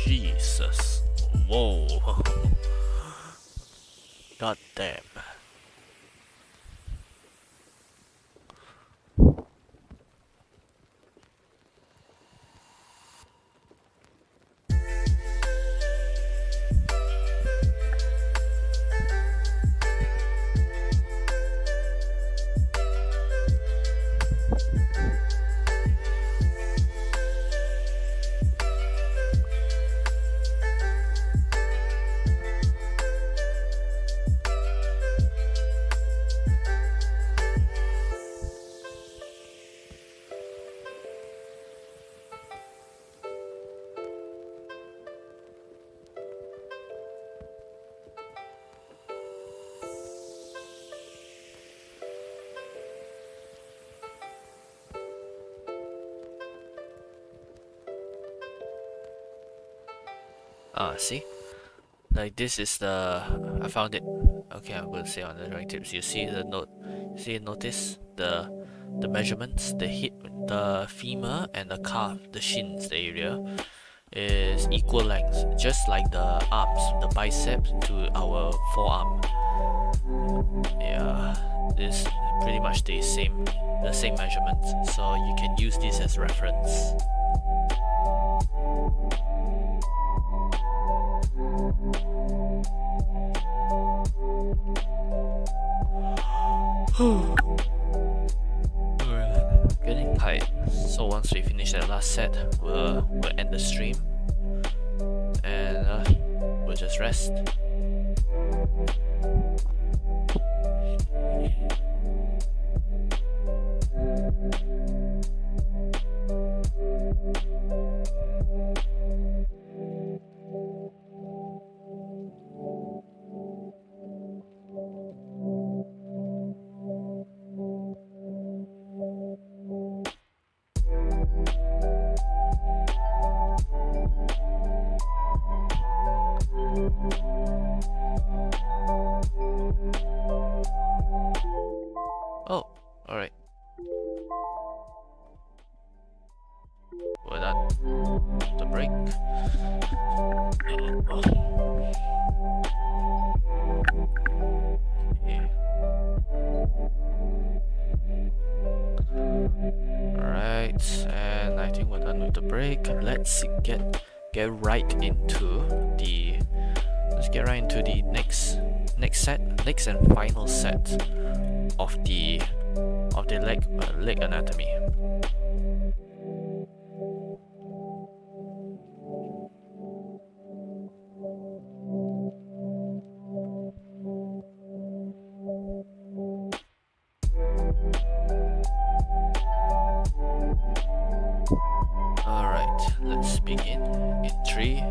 [SPEAKER 1] Jesus. Whoa. God damn. See? like this is the I found it. Okay, I'm going to say on the drawing tips. You see the notice the measurements, the hip, the femur and the calf, the shins, the area is equal length, just like the arms, the biceps to our forearm. Yeah, this pretty much the same measurements, so you can use this as reference. Getting tight. So once we finish that last set, we'll end the stream and we'll just rest. Oh, alright. We're done. The break. Okay. Alright, and I think we're done with the break. Let's get right into the next and final set of the leg anatomy. Alright, let's begin in 3,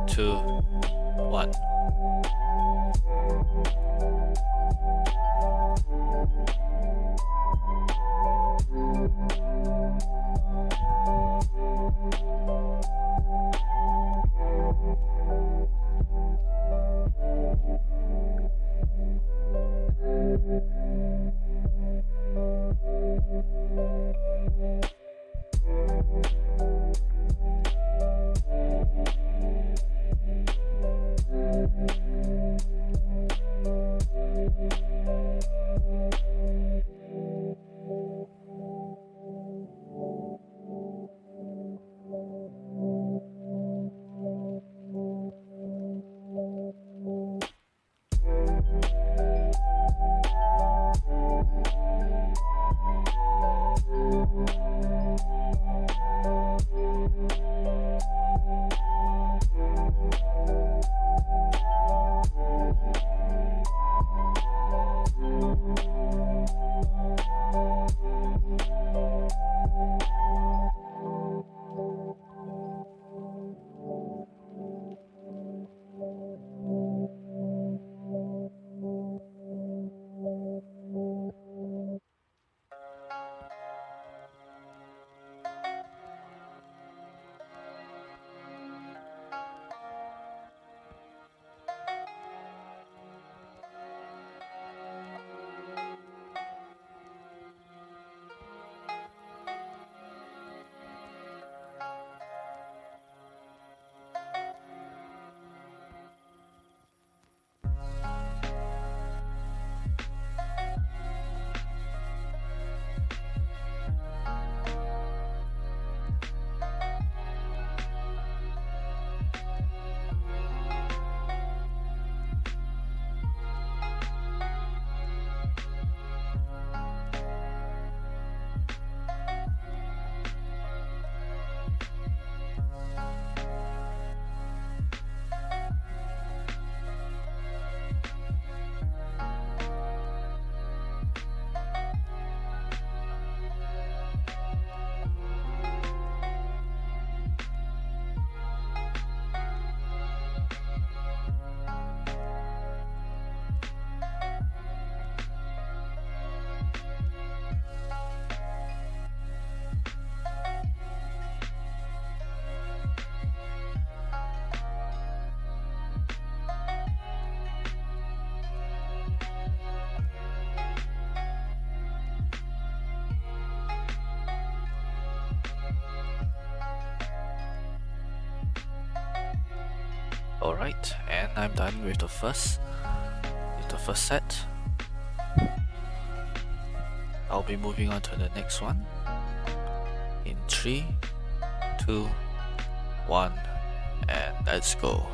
[SPEAKER 1] 2, 1. Alright, and I'm done with the first set. I'll be moving on to the next one in 3, 2, 1, and let's go.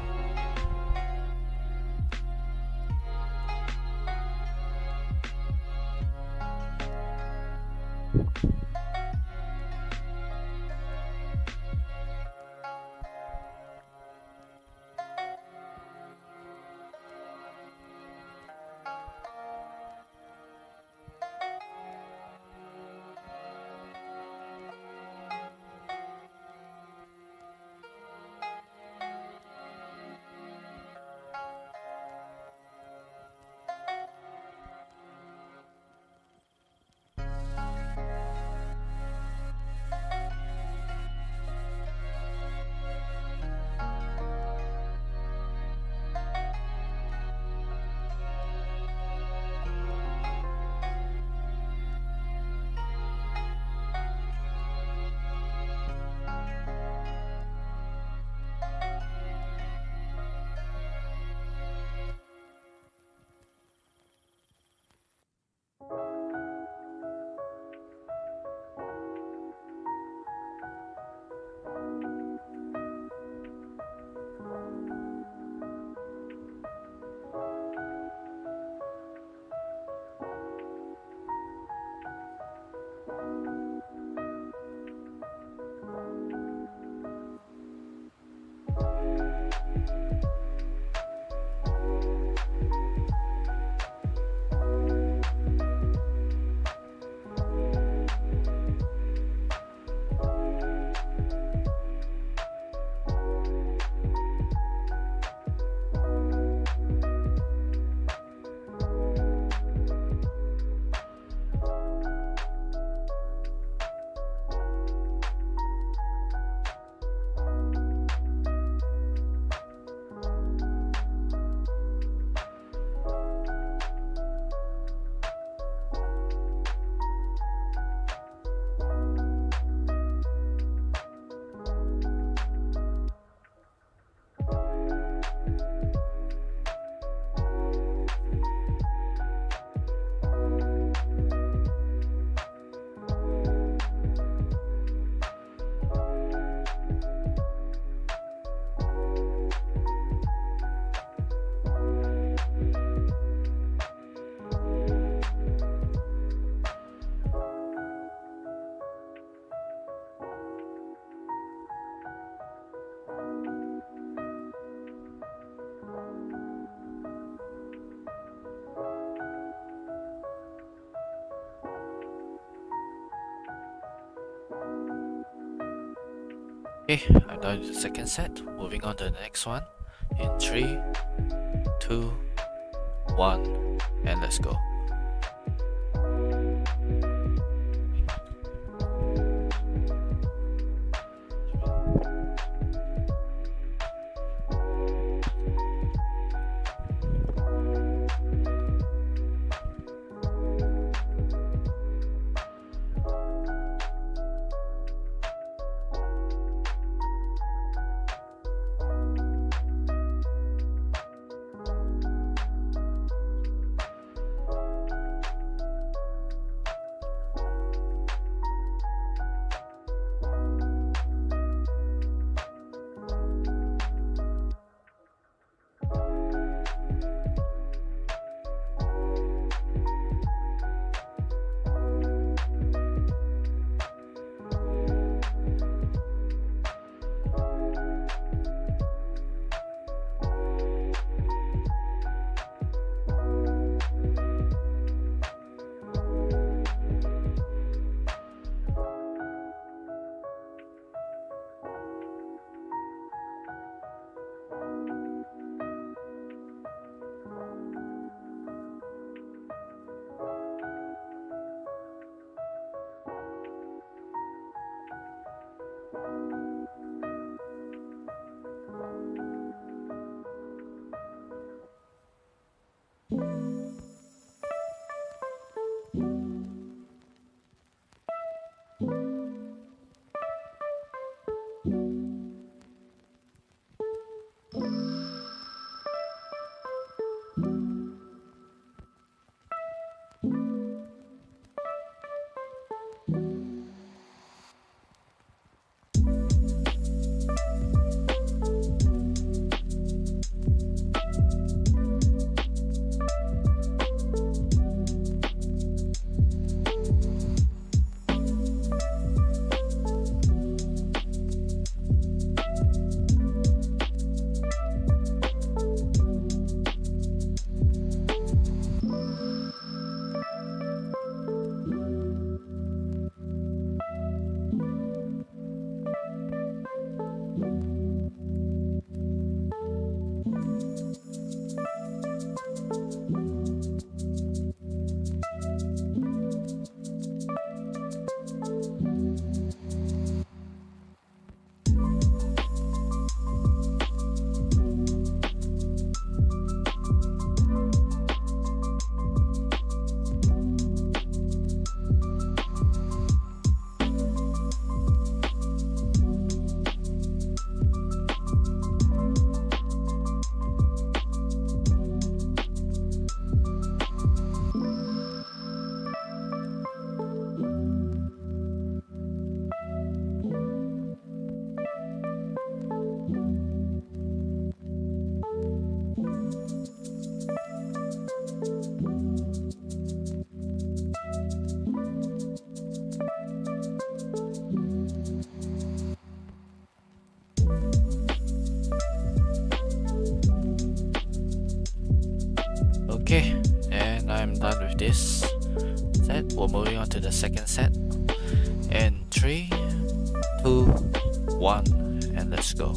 [SPEAKER 1] Okay, I'm done with the second set. Moving on to the next one in 3, 2, 1, and let's go. moving on to the second set. In 3, 2, 1, and let's go.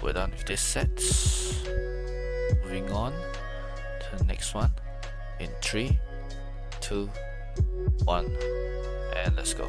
[SPEAKER 1] We're done with this set. Moving on to the next one. In 3, 2, 1, and let's go.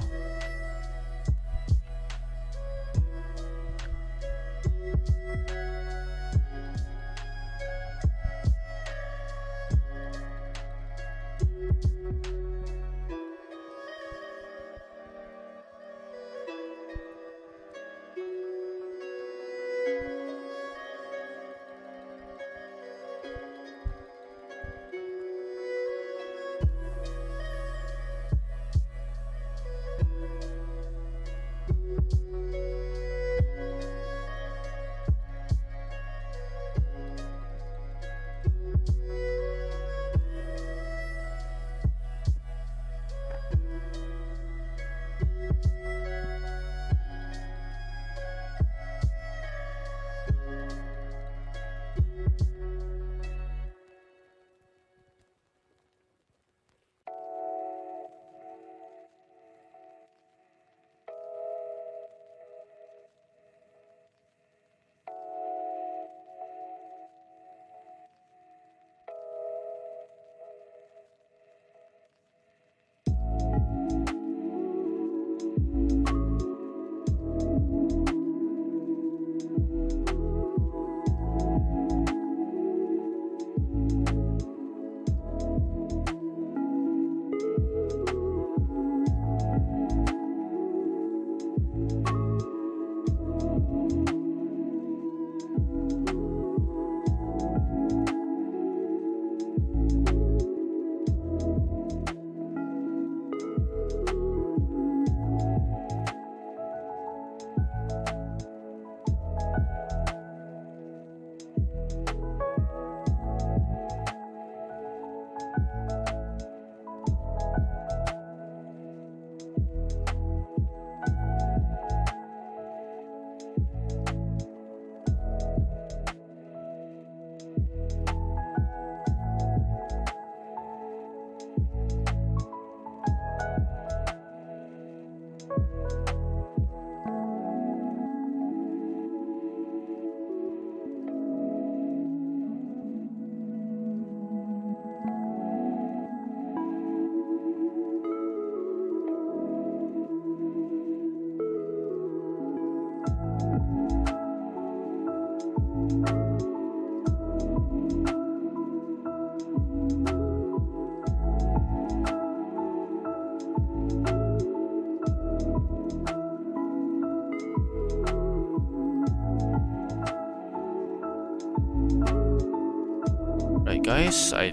[SPEAKER 1] Right guys, I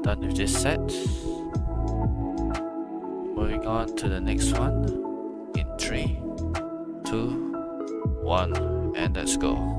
[SPEAKER 1] done with this set. Moving on to the next one in 3, 2, 1, and let's go.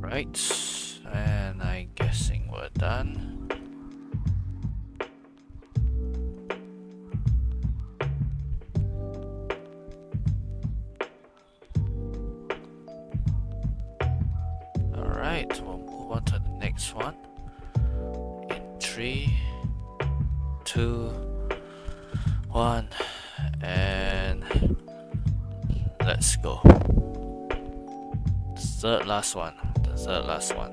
[SPEAKER 1] Right, and I'm guessing we're done. Alright, we'll move on to the next one. In 3, 2, 1, and let's go. Third last one. The third last one.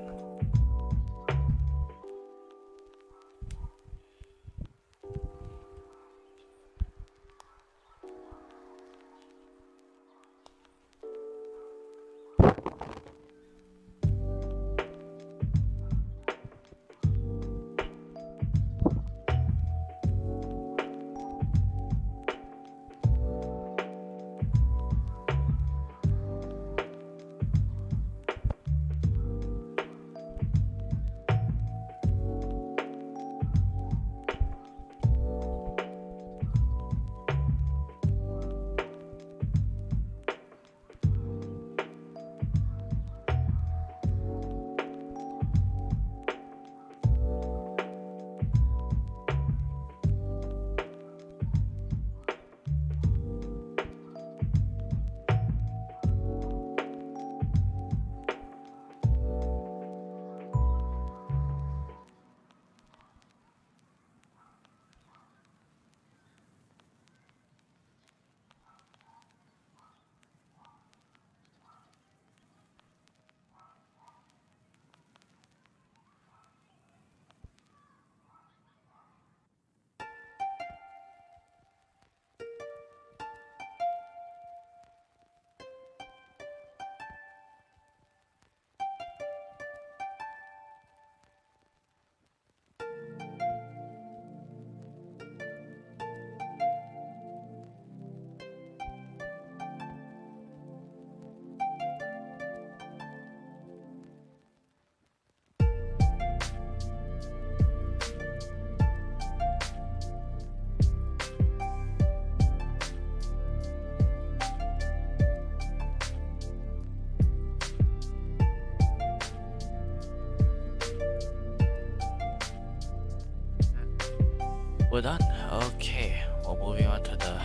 [SPEAKER 1] We're done. Okay, we're moving on to the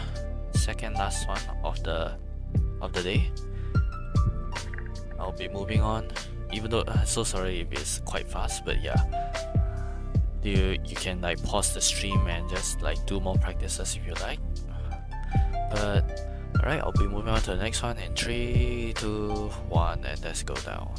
[SPEAKER 1] second last one of the day. I'll be moving on, even though I'm so sorry if it's quite fast, but yeah. You can like pause the stream and just like do more practices if you like. But alright, I'll be moving on to the next one in 3, 2, 1, and let's go down.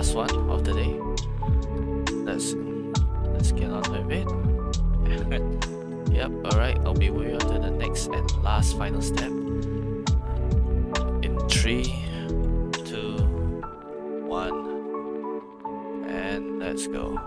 [SPEAKER 1] last one of the day. Let's get on with it. Yep, alright, I'll be moving on to the next and last final step. In 3, 2, 1, and let's go.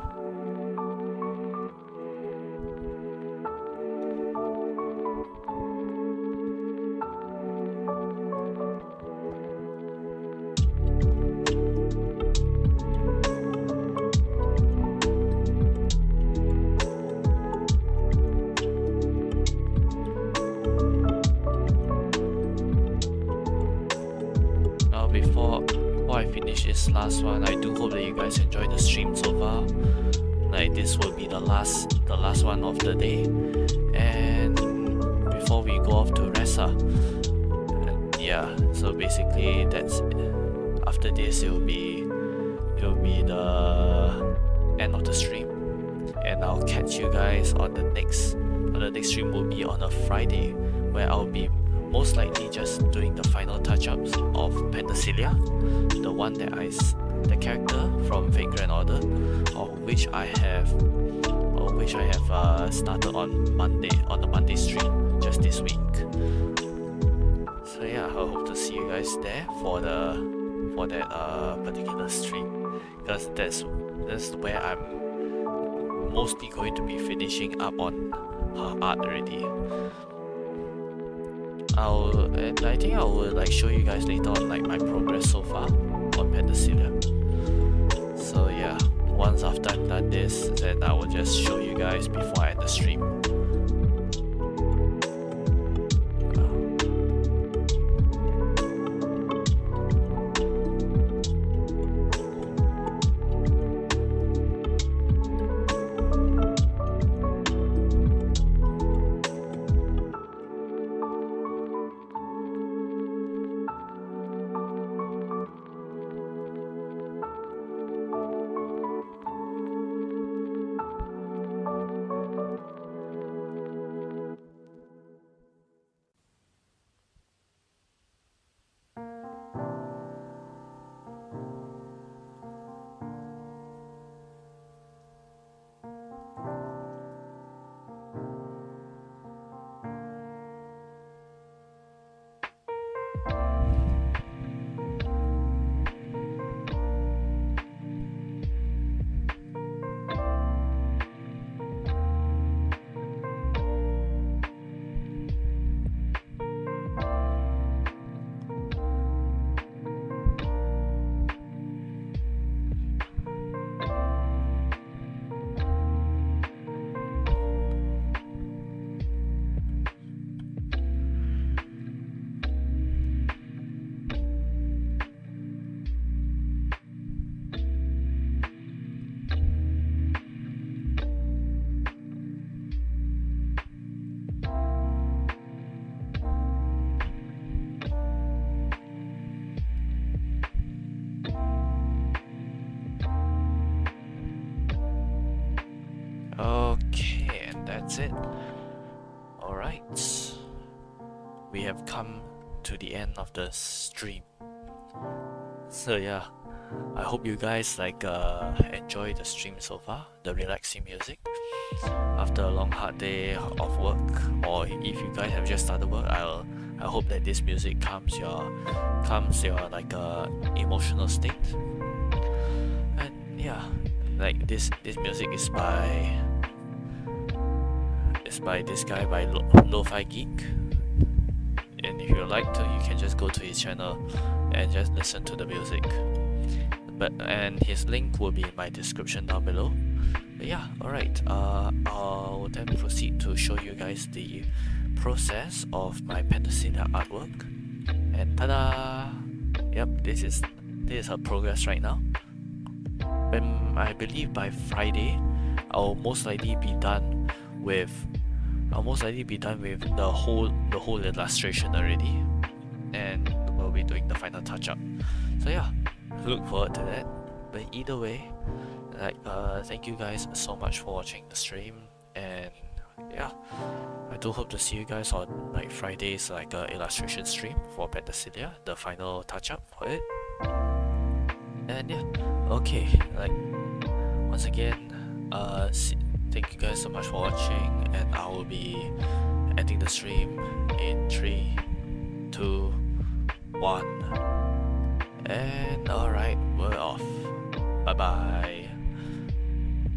[SPEAKER 1] This last one, I do hope that you guys enjoyed the stream so far. Like, this will be the last one of the day, and before we go off to rest, yeah. So basically, that's after this. It will be the end of the stream, and I'll catch you guys on the next. The next stream will be on a Friday, where I'll be most likely just doing the final touch-ups of Penthesilea, the character from Vagrant Order, of which I have started on the Monday stream just this week. So yeah, I hope to see you guys there for that particular stream, because that's where I'm mostly going to be finishing up on her art already. I think I will like show you guys later on like my progress so far on Penthesilea. So yeah, once after I've done this, I will just show you guys before I end the stream. Okay, and that's it. Alright, we have come to the end of the stream. So yeah, I hope you guys enjoy the stream so far, the relaxing music after a long hard day of work, or if you guys have just started work, I hope that this music calms your emotional state. And yeah, like this music is by this guy, by Lofi Geek, and if you like to, you can just go to his channel and just listen to the music. And his link will be in my description down below. But yeah, alright, I'll then proceed to show you guys the process of my Penthesilea artwork. And ta-da! Yep, this is her progress right now. I believe by Friday, I'll most likely be done with the whole illustration already, and we'll be doing the final touch-up. So yeah, look forward to that. But either way, thank you guys so much for watching the stream, and yeah, I do hope to see you guys on Friday's illustration stream for Penthesilea, the final touch-up for it. And yeah, okay, once again, thank you guys so much for watching, and I will be ending the stream in 3, 2, 1, and alright, we're off. Bye bye.